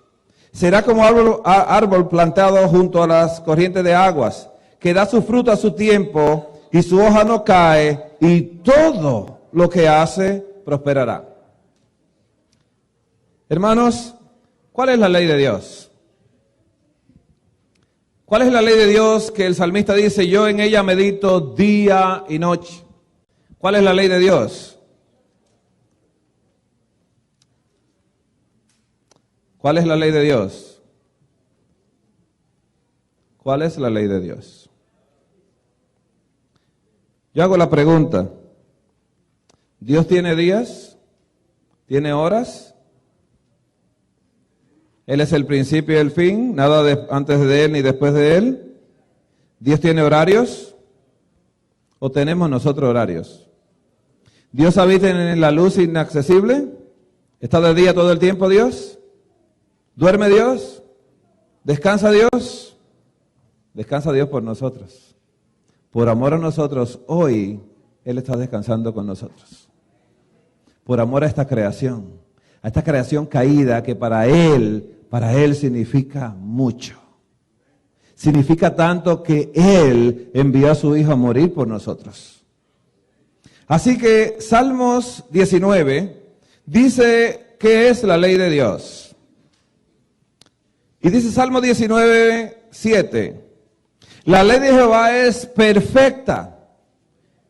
Será como árbol plantado junto a las corrientes de aguas, que da su fruto a su tiempo, y su hoja no cae, y todo lo que hace prosperará. Hermanos, ¿cuál es la ley de Dios? ¿Cuál es la ley de Dios que el salmista dice, yo en ella medito día y noche? ¿Cuál es la ley de Dios? ¿Cuál es la ley de Dios? ¿Cuál es la ley de Dios? Yo hago la pregunta, ¿Dios tiene días? ¿Tiene horas? ¿Él es el principio y el fin? ¿Nada antes de Él ni después de Él? ¿Dios tiene horarios? ¿O tenemos nosotros horarios? ¿Dios habita en la luz inaccesible? ¿Está de día todo el tiempo Dios? ¿Duerme Dios? ¿Descansa Dios? Descansa Dios por nosotros. Por amor a nosotros, hoy Él está descansando con nosotros. Por amor a esta creación caída que para Él significa mucho. Significa tanto que Él envió a su Hijo a morir por nosotros. Así que Salmos 19 dice qué es la ley de Dios. Y dice Salmo 19, 7. La ley de Jehová es perfecta,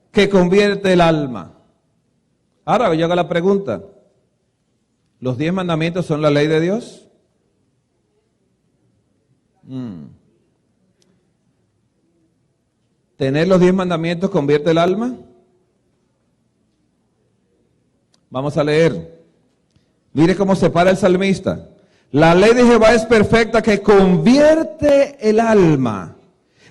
que convierte el alma. Ahora yo hago la pregunta. ¿Los 10 mandamientos son la ley de Dios? ¿Tener los 10 mandamientos convierte el alma? Vamos a leer. Mire cómo se para el salmista. La ley de Jehová es perfecta, que convierte el alma.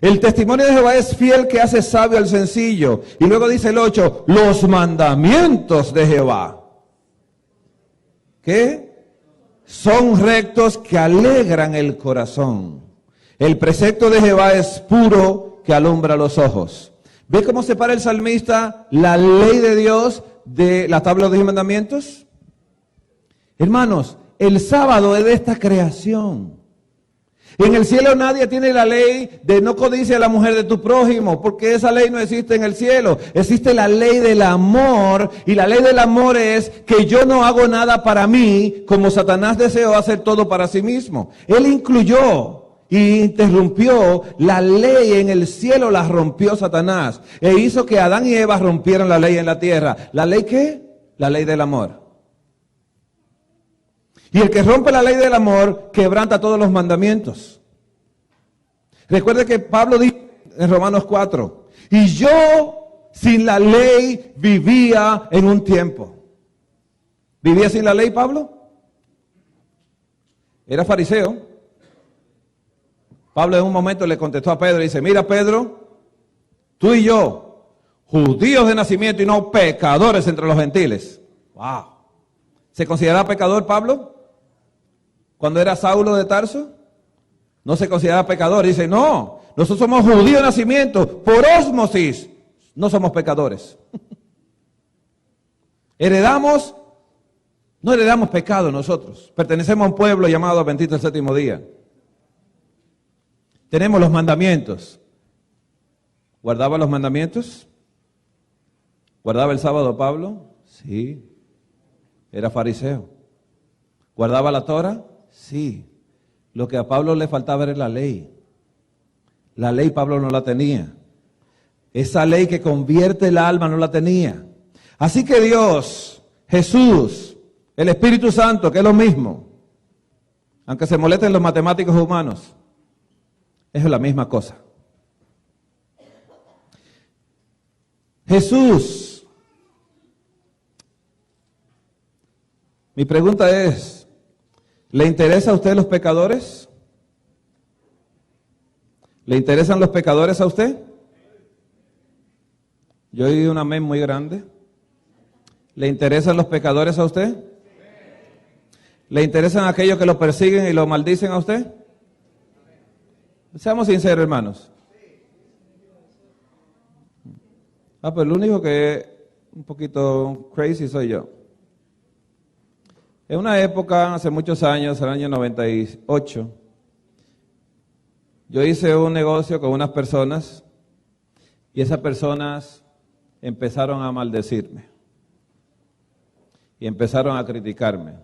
El testimonio de Jehová es fiel, que hace sabio al sencillo. Y luego dice el 8, los mandamientos de Jehová, ¿qué? Son rectos, que alegran el corazón. El precepto de Jehová es puro, que alumbra los ojos. ¿Ve cómo separa el salmista la ley de Dios de la tabla de los 10 mandamientos? Hermanos, el sábado es de esta creación. En el cielo nadie tiene la ley de no codicia a la mujer de tu prójimo, porque esa ley no existe en el cielo. Existe la ley del amor, y la ley del amor es que yo no hago nada para mí, como Satanás deseó hacer todo para sí mismo. Él incluyó y interrumpió la ley en el cielo, la rompió Satanás, e hizo que Adán y Eva rompieran la ley en la tierra. ¿La ley qué? La ley del amor. Y el que rompe la ley del amor quebranta todos los mandamientos. Recuerde que Pablo dice en Romanos 4, y yo sin la ley vivía en un tiempo. ¿Vivía sin la ley Pablo? Era fariseo. Pablo en un momento le contestó a Pedro y dice, mira Pedro, tú y yo, judíos de nacimiento y no pecadores entre los gentiles. Wow. ¿Se consideraba pecador Pablo? Cuando era Saulo de Tarso, no se consideraba pecador. Dice, no, nosotros somos judíos de nacimiento, por ósmosis, no somos pecadores. No heredamos pecado nosotros. Pertenecemos a un pueblo llamado Adventista del Séptimo Día. Tenemos los mandamientos. ¿Guardaba los mandamientos? ¿Guardaba el sábado Pablo? Sí. Era fariseo. ¿Guardaba la Torah? Sí. Lo que a Pablo le faltaba era la ley. La ley Pablo no la tenía. Esa ley que convierte el alma no la tenía. Así que Dios, Jesús, el Espíritu Santo, que es lo mismo, aunque se molesten los matemáticos humanos, Es la misma cosa. Jesús. Mi pregunta es, ¿le interesa a usted los pecadores? ¿Le interesan los pecadores a usted? Yo oí un amén muy grande. ¿Le interesan los pecadores a usted? ¿Le interesan aquellos que lo persiguen y lo maldicen a usted? Seamos sinceros, hermanos. Pues el único que es un poquito crazy soy yo. En una época, hace muchos años, el año 98, yo hice un negocio con unas personas y esas personas empezaron a maldecirme y empezaron a criticarme.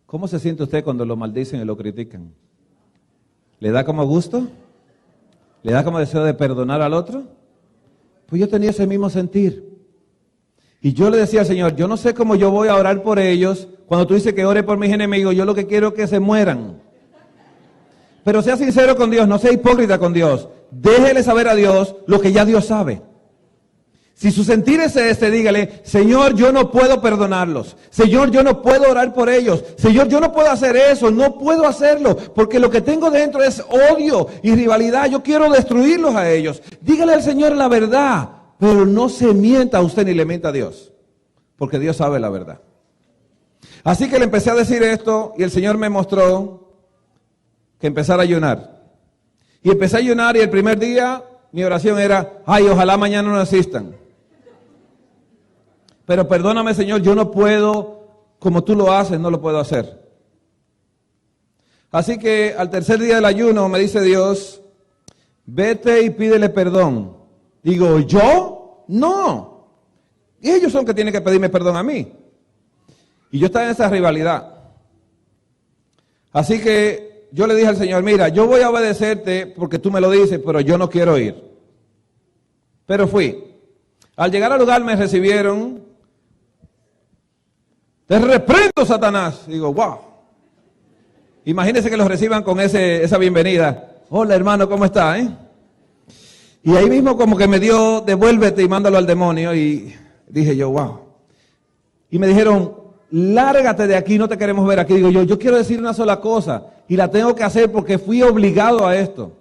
¿Cómo se siente usted cuando lo maldicen y lo critican? ¿Le da como gusto? ¿Le da como deseo de perdonar al otro? Pues yo tenía ese mismo sentir. Y yo le decía al Señor, yo no sé cómo yo voy a orar por ellos. Cuando tú dices que ore por mis enemigos, yo lo que quiero es que se mueran. Pero sea sincero con Dios, no sea hipócrita con Dios. Déjele saber a Dios lo que ya Dios sabe. Si su sentir es este, dígale, Señor, yo no puedo perdonarlos. Señor, yo no puedo orar por ellos. Señor, yo no puedo hacer eso, no puedo hacerlo, porque lo que tengo dentro es odio y rivalidad. Yo quiero destruirlos a ellos. Dígale al Señor la verdad, pero no se mienta a usted ni le mienta a Dios, porque Dios sabe la verdad. Así que le empecé a decir esto y el Señor me mostró que empezara a ayunar. Y empecé a ayunar y el primer día mi oración era, ay, ojalá mañana no existan. Pero perdóname, Señor, yo no puedo, como tú lo haces, no lo puedo hacer. Así que al tercer día del ayuno me dice Dios, vete y pídele perdón. Digo, ¿yo? No. Ellos son que tienen que pedirme perdón a mí. Y yo estaba en esa rivalidad. Así que yo le dije al Señor, mira, yo voy a obedecerte porque tú me lo dices, pero yo no quiero ir. Pero fui. Al llegar al lugar me recibieron. Te reprendo, Satanás. Digo, wow. Imagínense que los reciban con esa bienvenida. Hola, hermano, ¿cómo está? Y ahí mismo como que me dio, devuélvete y mándalo al demonio. Y dije yo, wow. Y me dijeron, lárgate de aquí, no te queremos ver aquí. Digo yo quiero decir una sola cosa. Y la tengo que hacer porque fui obligado a esto.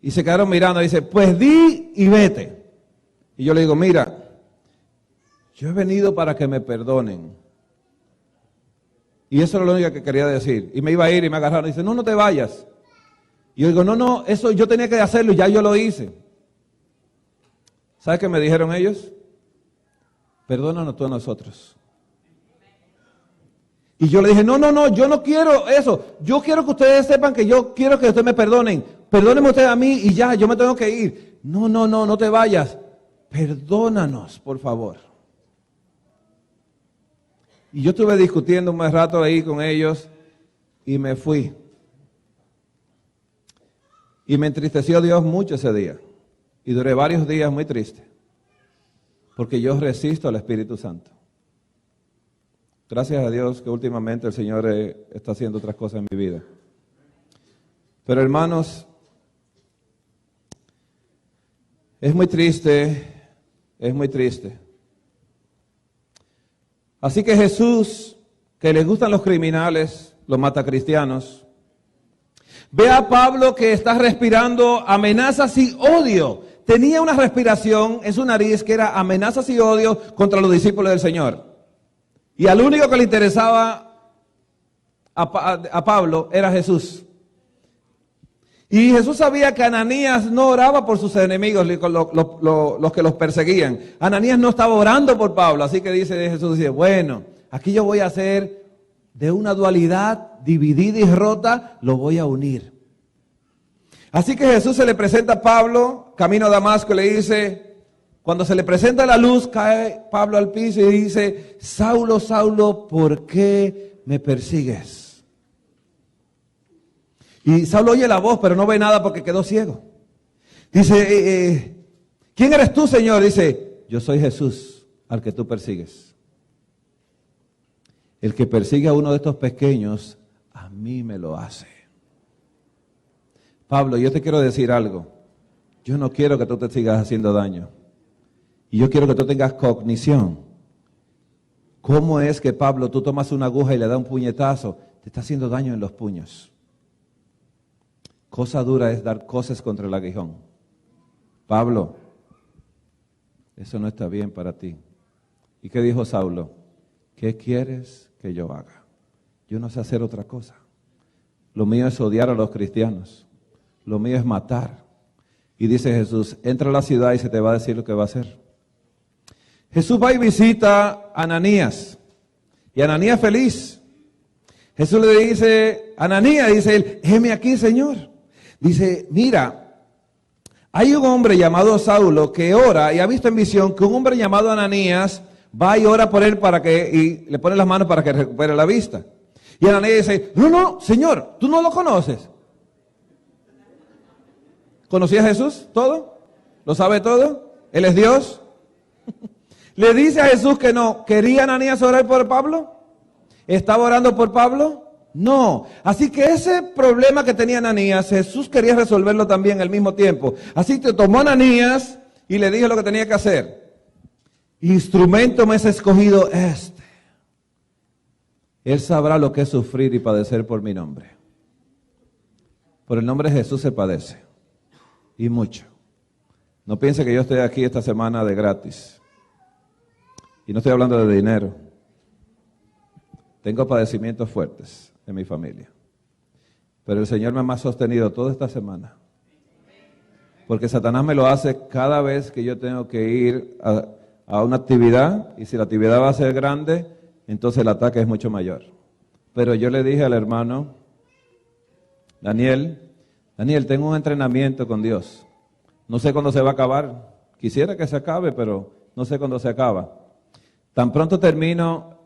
Y se quedaron mirando y dice, pues di y vete. Y yo le digo, mira, yo he venido para que me perdonen. Y eso era lo único que quería decir. Y me iba a ir y me agarraron y dice, no te vayas. Y yo digo, no, eso yo tenía que hacerlo y ya yo lo hice. ¿Sabes qué me dijeron ellos? Perdónanos tú a nosotros. Y yo le dije, no, yo no quiero eso. Yo quiero que ustedes sepan que yo quiero que ustedes me perdonen. Perdónenme ustedes a mí y ya, yo me tengo que ir. No te vayas. Perdónanos, por favor. Y yo estuve discutiendo un buen rato ahí con ellos y me fui. Y me entristeció Dios mucho ese día. Y duré varios días muy triste. Porque yo resisto al Espíritu Santo. Gracias a Dios que últimamente el Señor está haciendo otras cosas en mi vida. Pero hermanos, es muy triste. Así que Jesús, que le gustan los criminales, los matacristianos, ve a Pablo que está respirando amenazas y odio. Tenía una respiración en su nariz que era amenazas y odio contra los discípulos del Señor. Y al único que le interesaba a Pablo era Jesús. Y Jesús sabía que Ananías no oraba por sus enemigos, los que los perseguían. Ananías no estaba orando por Pablo, así que Jesús dice, bueno, aquí yo voy a hacer de una dualidad dividida y rota, lo voy a unir. Así que Jesús se le presenta a Pablo, camino a Damasco, y le dice, cuando se le presenta la luz, cae Pablo al piso y dice, Saulo, Saulo, ¿por qué me persigues? Y Saulo oye la voz, pero no ve nada porque quedó ciego. Dice, ¿quién eres tú, Señor? Dice, yo soy Jesús, al que tú persigues. El que persigue a uno de estos pequeños, a mí me lo hace. Pablo, yo te quiero decir algo. Yo no quiero que tú te sigas haciendo daño. Y yo quiero que tú tengas cognición. ¿Cómo es que, Pablo, tú tomas una aguja y le das un puñetazo? Te está haciendo daño en los puños. Cosa dura es dar cosas contra el aguijón. Pablo, eso no está bien para ti. ¿Y qué dijo Saulo? ¿Qué quieres que yo haga? Yo no sé hacer otra cosa. Lo mío es odiar a los cristianos. Lo mío es matar. Y dice Jesús, entra a la ciudad y se te va a decir lo que va a hacer. Jesús va y visita a Ananías. Y Ananías feliz. Jesús le dice, Ananías, dice él, heme aquí, Señor. Dice, mira, hay un hombre llamado Saulo que ora y ha visto en visión que un hombre llamado Ananías va y ora por él y le pone las manos para que recupere la vista. Y Ananías dice, no, Señor, ¿tú no lo conoces? ¿Conocía a Jesús todo? ¿Lo sabe todo? ¿Él es Dios? ¿Le dice a Jesús que no? ¿Quería Ananías orar por Pablo? ¿Estaba orando por Pablo? No. Así que ese problema que tenía Ananías, Jesús quería resolverlo también al mismo tiempo. Así que tomó a Ananías y le dijo lo que tenía que hacer. Instrumento me es escogido este. Él sabrá lo que es sufrir y padecer por mi nombre. Por el nombre de Jesús se padece. Y mucho. No piense que yo estoy aquí esta semana de gratis. Y no estoy hablando de dinero. Tengo padecimientos fuertes en mi familia. Pero el Señor me ha sostenido toda esta semana. Porque Satanás me lo hace cada vez que yo tengo que ir a una actividad. Y si la actividad va a ser grande, entonces el ataque es mucho mayor. Pero yo le dije al hermano, Daniel, tengo un entrenamiento con Dios. No sé cuándo se va a acabar. Quisiera que se acabe, pero no sé cuándo se acaba. Tan pronto termino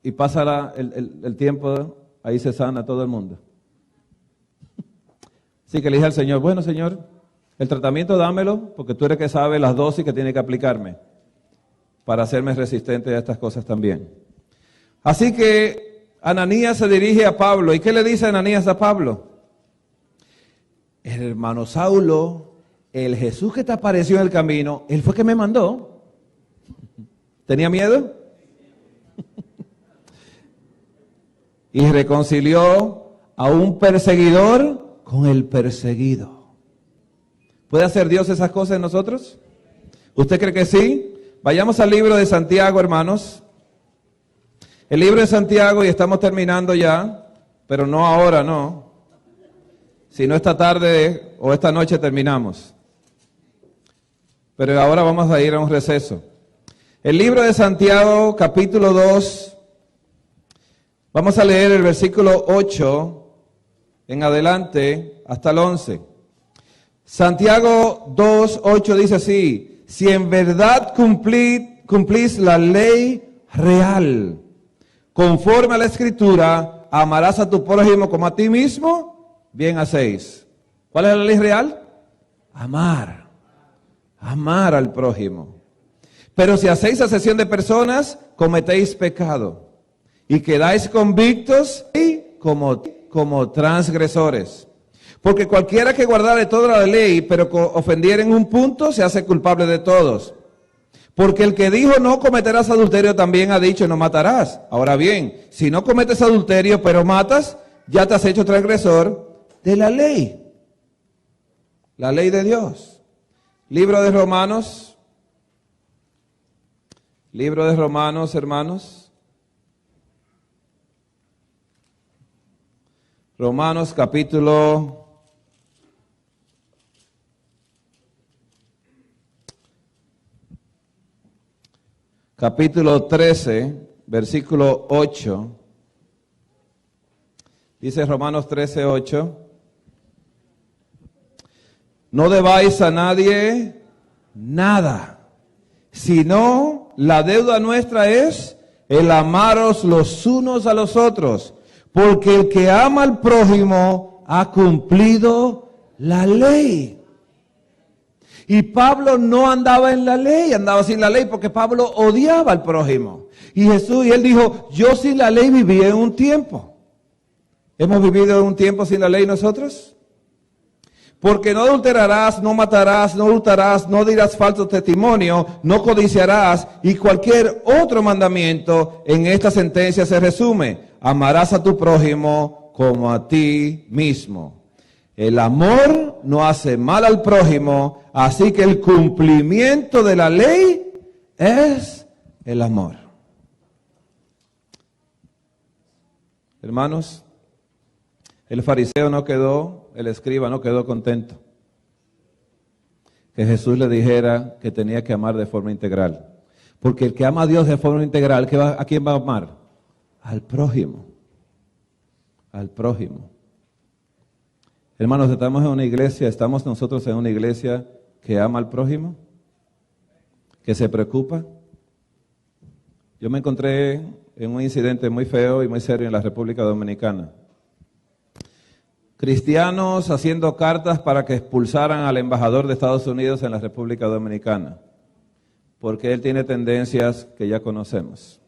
y pasa el tiempo, ahí se sana todo el mundo. Así que le dije al Señor, bueno, Señor, el tratamiento dámelo, porque tú eres que sabe las dosis que tiene que aplicarme para hacerme resistente a estas cosas también. Así que Ananías se dirige a Pablo. ¿Y qué le dice Ananías a Pablo? El hermano Saulo, el Jesús que te apareció en el camino, él fue que me mandó. ¿Tenía miedo? Y reconcilió a un perseguidor con el perseguido. ¿Puede hacer Dios esas cosas en nosotros? ¿Usted cree que sí? Vayamos al libro de Santiago, hermanos. El libro de Santiago, y estamos terminando ya, pero no ahora, no. Si no esta tarde o esta noche terminamos. Pero ahora vamos a ir a un receso. El libro de Santiago, capítulo 2, vamos a leer el versículo 8 en adelante hasta el 11. Santiago 2, 8 dice así, si en verdad cumplís la ley real, conforme a la Escritura, amarás a tu prójimo como a ti mismo, bien hacéis. ¿Cuál es la ley real? Amar al prójimo. Pero si hacéis acepción de personas, cometéis pecado y quedáis convictos y como transgresores. Porque cualquiera que guardare toda la ley, pero ofendiere en un punto, se hace culpable de todos. Porque el que dijo no cometerás adulterio también ha dicho no matarás. Ahora bien, si no cometes adulterio pero matas, ya te has hecho transgresor de la ley de Dios. Libro de Romanos, hermanos. Romanos capítulo 13, versículo 8. Dice Romanos 13, 8. No debáis a nadie nada, sino la deuda nuestra es el amaros los unos a los otros, porque el que ama al prójimo ha cumplido la ley. Y Pablo no andaba en la ley, andaba sin la ley, porque Pablo odiaba al prójimo. Y él dijo, yo sin la ley viví en un tiempo. ¿Hemos vivido en un tiempo sin la ley nosotros? Porque no adulterarás, no matarás, no hurtarás, no dirás falso testimonio, no codiciarás, y cualquier otro mandamiento en esta sentencia se resume: amarás a tu prójimo como a ti mismo. El amor no hace mal al prójimo, así que el cumplimiento de la ley es el amor. Hermanos, el fariseo no quedó, el escriba no quedó contento que Jesús le dijera que tenía que amar de forma integral. Porque el que ama a Dios de forma integral, ¿a quién va a amar? Al prójimo. Al prójimo. Hermanos, estamos nosotros en una iglesia que ama al prójimo, que se preocupa. Yo me encontré en un incidente muy feo y muy serio en la República Dominicana. Cristianos haciendo cartas para que expulsaran al embajador de Estados Unidos en la República Dominicana, porque él tiene tendencias que ya conocemos.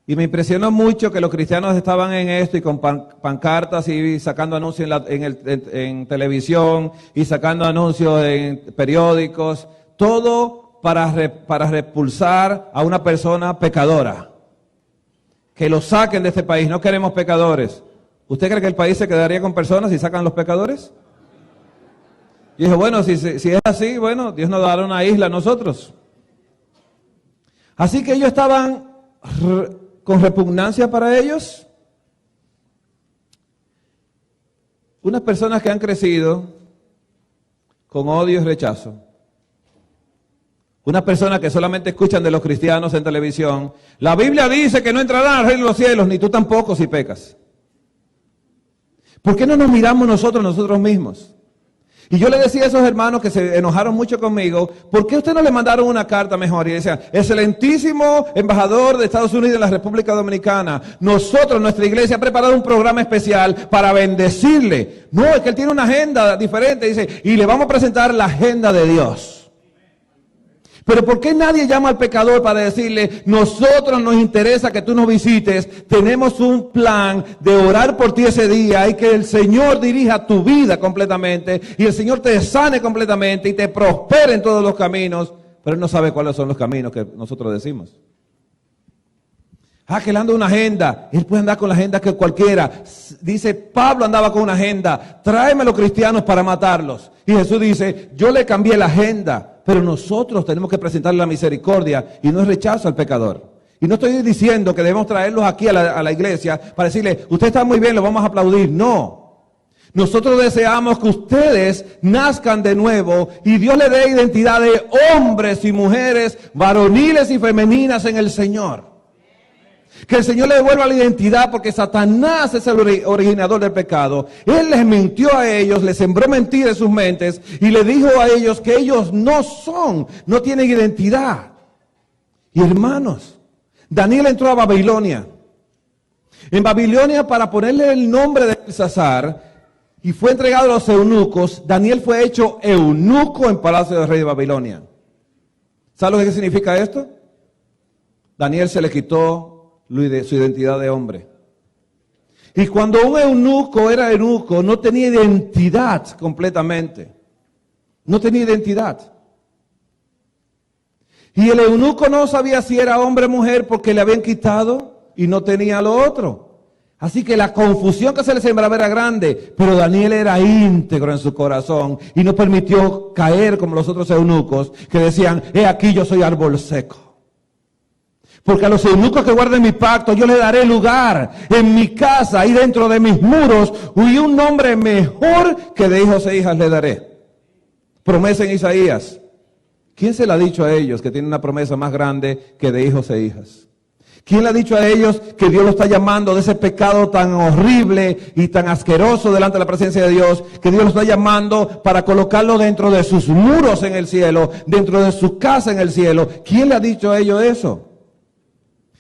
Y me impresionó mucho que los cristianos estaban en esto y con pancartas y sacando anuncios en televisión y sacando anuncios en periódicos, todo para repulsar a una persona pecadora. Que lo saquen de este país, no queremos pecadores. ¿Usted cree que el país se quedaría con personas si sacan los pecadores? Y dije, bueno, si es así, bueno, Dios nos dará una isla a nosotros. Así que ellos estaban con repugnancia para ellos. Unas personas que han crecido con odio y rechazo. Unas personas que solamente escuchan de los cristianos en televisión. La Biblia dice que no entrarán al reino de los cielos, ni tú tampoco si pecas. ¿Por qué no nos miramos nosotros mismos? Y yo le decía a esos hermanos que se enojaron mucho conmigo, ¿por qué ustedes no le mandaron una carta mejor? Y decían, excelentísimo embajador de Estados Unidos en la República Dominicana, nosotros, nuestra iglesia, ha preparado un programa especial para bendecirle. No, es que él tiene una agenda diferente, dice, y le vamos a presentar la agenda de Dios. Pero ¿por qué nadie llama al pecador para decirle, nosotros nos interesa que tú nos visites, tenemos un plan de orar por ti ese día y que el Señor dirija tu vida completamente y el Señor te sane completamente y te prospere en todos los caminos? Pero Él no sabe cuáles son los caminos que nosotros decimos. Que él anda una agenda. Él puede andar con la agenda que cualquiera. Dice, Pablo andaba con una agenda. Tráeme a los cristianos para matarlos. Y Jesús dice, yo le cambié la agenda. Pero nosotros tenemos que presentarle la misericordia y no es rechazo al pecador. Y no estoy diciendo que debemos traerlos aquí a la iglesia para decirle, usted está muy bien, lo vamos a aplaudir. No. Nosotros deseamos que ustedes nazcan de nuevo y Dios le dé identidad de hombres y mujeres, varoniles y femeninas en el Señor. Que el Señor le devuelva la identidad, porque Satanás es el originador del pecado. Él les mintió a ellos, les sembró mentira en sus mentes y le dijo a ellos que ellos no tienen identidad. Y hermanos, Daniel entró a Babilonia. En Babilonia, para ponerle el nombre de Belsasar, y fue entregado a los eunucos, Daniel fue hecho eunuco en palacio del rey de Babilonia. ¿Sabe lo que significa esto? Daniel se le quitó su identidad de hombre. Y cuando un eunuco era eunuco, no tenía identidad completamente. No tenía identidad. Y el eunuco no sabía si era hombre o mujer porque le habían quitado y no tenía lo otro. Así que la confusión que se le sembraba era grande, pero Daniel era íntegro en su corazón y no permitió caer como los otros eunucos que decían, aquí yo soy árbol seco. Porque a los eunucos que guarden mi pacto, yo les daré lugar en mi casa y dentro de mis muros, y un nombre mejor que de hijos e hijas le daré. Promesa en Isaías. ¿Quién se le ha dicho a ellos que tienen una promesa más grande que de hijos e hijas? ¿Quién le ha dicho a ellos que Dios lo está llamando de ese pecado tan horrible y tan asqueroso delante de la presencia de Dios, que Dios lo está llamando para colocarlo dentro de sus muros en el cielo, dentro de su casa en el cielo? ¿Quién le ha dicho a ellos eso?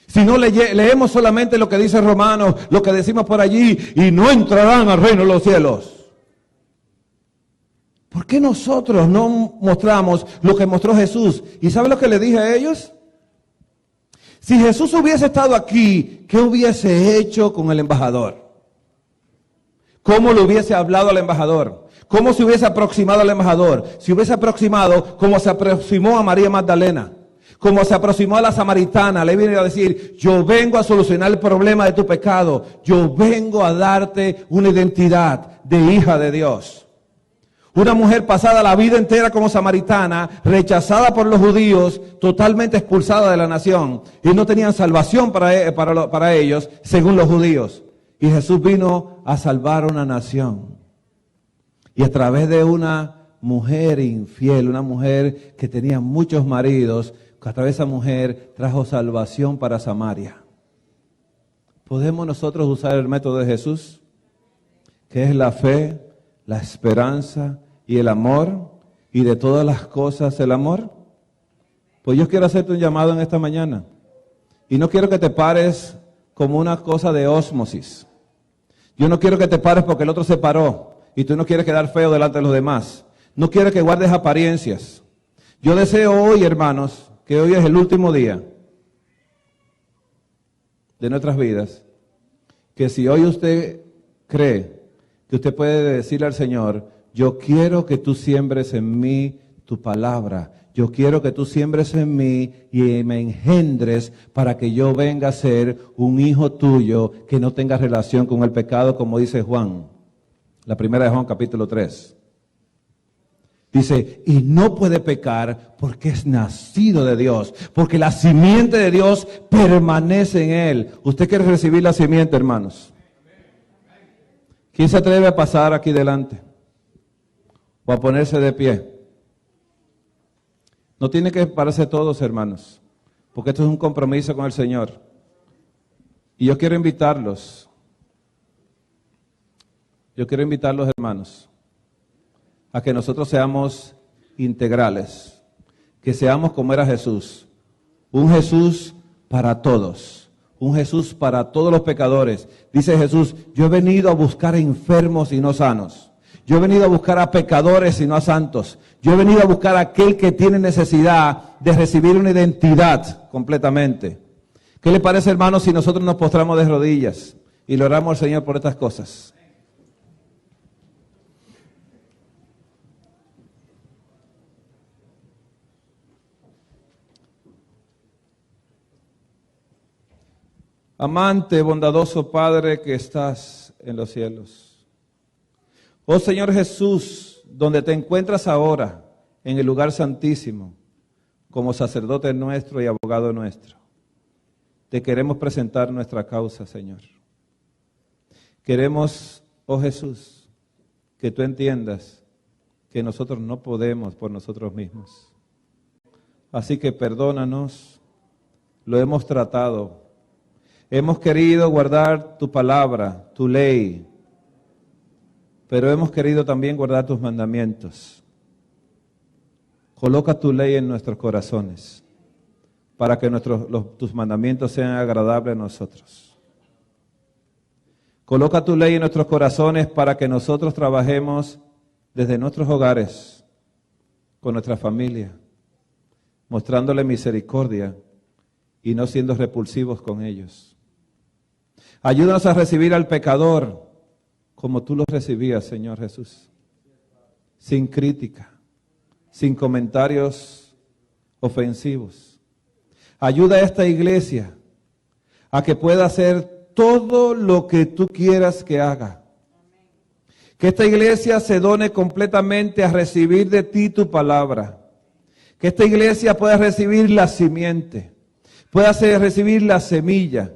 Si no leemos solamente lo que dice Romanos, lo que decimos por allí, y no entrarán al reino de los cielos. ¿Por qué nosotros no mostramos lo que mostró Jesús? ¿Y sabe lo que le dije a ellos? Si Jesús hubiese estado aquí, ¿qué hubiese hecho con el embajador? ¿Cómo le hubiese hablado al embajador? ¿Cómo se hubiese aproximado al embajador? Se hubiese aproximado como se aproximó a María Magdalena, como se aproximó a la samaritana. Le vino a decir, yo vengo a solucionar el problema de tu pecado. Yo vengo a darte una identidad de hija de Dios. Una mujer pasada la vida entera como samaritana, rechazada por los judíos, totalmente expulsada de la nación. Y no tenían salvación para ellos, según los judíos. Y Jesús vino a salvar una nación. Y a través de una mujer infiel, una mujer que tenía muchos maridos, a través de esa mujer trajo salvación para Samaria. ¿Podemos nosotros usar el método de Jesús? Que es la fe, la esperanza y el amor, y de todas las cosas el amor. Pues yo quiero hacerte un llamado en esta mañana. Y no quiero que te pares como una cosa de ósmosis. Yo no quiero que te pares porque el otro se paró y tú no quieres quedar feo delante de los demás. No quiero que guardes apariencias. Yo deseo hoy, hermanos, que hoy es el último día de nuestras vidas, que si hoy usted cree que usted puede decirle al Señor, yo quiero que tú siembres en mí tu palabra, yo quiero que tú siembres en mí y me engendres para que yo venga a ser un hijo tuyo que no tenga relación con el pecado, como dice Juan, la primera de Juan capítulo 3. Dice, y no puede pecar porque es nacido de Dios, porque la simiente de Dios permanece en él. ¿Usted quiere recibir la simiente, hermanos? ¿Quién se atreve a pasar aquí delante? O a ponerse de pie. No tiene que pararse todos, hermanos, porque esto es un compromiso con el Señor. Y yo quiero invitarlos, hermanos, a que nosotros seamos integrales, que seamos como era Jesús, un Jesús para todos, un Jesús para todos los pecadores. Dice Jesús, yo he venido a buscar a enfermos y no sanos. Yo he venido a buscar a pecadores y no a santos. Yo he venido a buscar a aquel que tiene necesidad de recibir una identidad completamente. ¿Qué le parece, hermanos, si nosotros nos postramos de rodillas y le oramos al Señor por estas cosas? Amante, bondadoso Padre que estás en los cielos. Oh Señor Jesús, donde te encuentras ahora, en el lugar santísimo, como sacerdote nuestro y abogado nuestro, te queremos presentar nuestra causa, Señor. Queremos, oh Jesús, que tú entiendas que nosotros no podemos por nosotros mismos. Así que perdónanos, lo hemos tratado. Hemos querido guardar tu palabra, tu ley, pero hemos querido también guardar tus mandamientos. Coloca tu ley en nuestros corazones para que tus mandamientos sean agradables a nosotros. Coloca tu ley en nuestros corazones para que nosotros trabajemos desde nuestros hogares, con nuestra familia, mostrándole misericordia y no siendo repulsivos con ellos. Ayúdanos a recibir al pecador como tú lo recibías, Señor Jesús, sin crítica, sin comentarios ofensivos. Ayuda a esta iglesia a que pueda hacer todo lo que tú quieras que haga. Que esta iglesia se done completamente a recibir de ti tu palabra. Que esta iglesia pueda recibir la simiente, pueda recibir la semilla.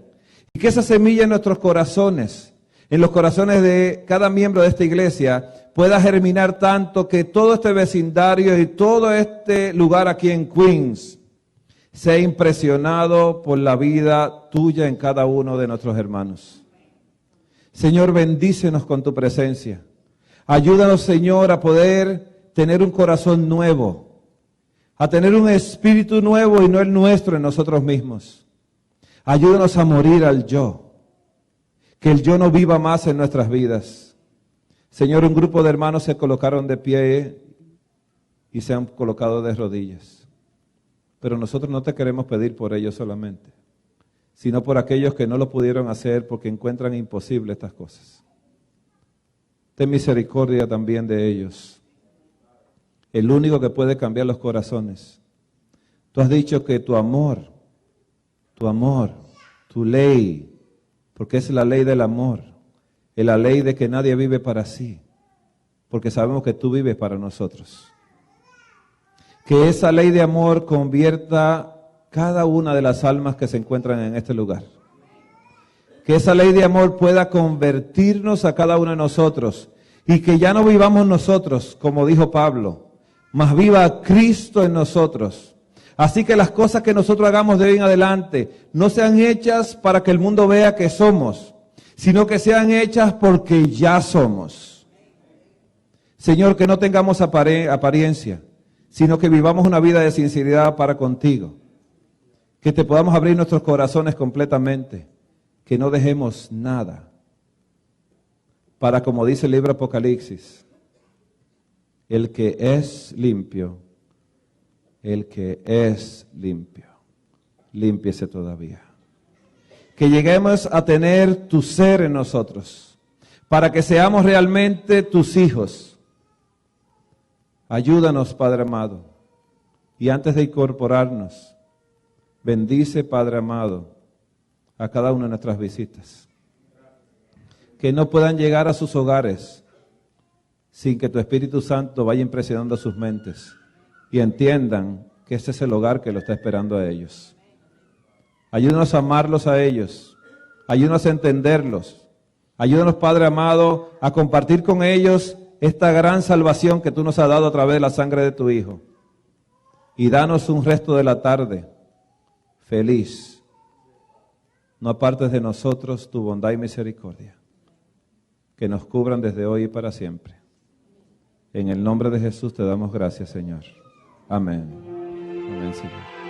Y que esa semilla en nuestros corazones, en los corazones de cada miembro de esta iglesia, pueda germinar tanto que todo este vecindario y todo este lugar aquí en Queens sea impresionado por la vida tuya en cada uno de nuestros hermanos. Señor, bendícenos con tu presencia. Ayúdanos, Señor, a poder tener un corazón nuevo, a tener un espíritu nuevo y no el nuestro en nosotros mismos. Ayúdanos a morir al yo, que el yo no viva más en nuestras vidas. Señor, un grupo de hermanos se colocaron de pie y se han colocado de rodillas. Pero nosotros no te queremos pedir por ellos solamente, sino por aquellos que no lo pudieron hacer porque encuentran imposible estas cosas. ten misericordia también de ellos. El único que puede cambiar los corazones. Tú has dicho que tu amor, tu ley, porque es la ley del amor, es la ley de que nadie vive para sí, porque sabemos que tú vives para nosotros. Que esa ley de amor convierta cada una de las almas que se encuentran en este lugar. Que esa ley de amor pueda convertirnos a cada uno de nosotros y que ya no vivamos nosotros, como dijo Pablo, mas viva Cristo en nosotros. Así que las cosas que nosotros hagamos de hoy en adelante no sean hechas para que el mundo vea que somos, sino que sean hechas porque ya somos. Señor, que no tengamos apariencia, sino que vivamos una vida de sinceridad para contigo. Que te podamos abrir nuestros corazones completamente, que no dejemos nada. Para, como dice el libro Apocalipsis, el que es limpio, límpiese todavía. Que lleguemos a tener tu ser en nosotros, para que seamos realmente tus hijos. Ayúdanos, Padre amado, y antes de incorporarnos, bendice, Padre amado, a cada una de nuestras visitas. Que no puedan llegar a sus hogares sin que tu Espíritu Santo vaya impresionando sus mentes y entiendan que ese es el hogar que lo está esperando a ellos. Ayúdanos a amarlos a ellos, ayúdanos a entenderlos, ayúdanos, Padre amado, a compartir con ellos esta gran salvación que tú nos has dado a través de la sangre de tu Hijo. Y danos un resto de la tarde feliz. No apartes de nosotros tu bondad y misericordia, que nos cubran desde hoy y para siempre. En el nombre de Jesús te damos gracias, Señor. Amén. Amén, Señor.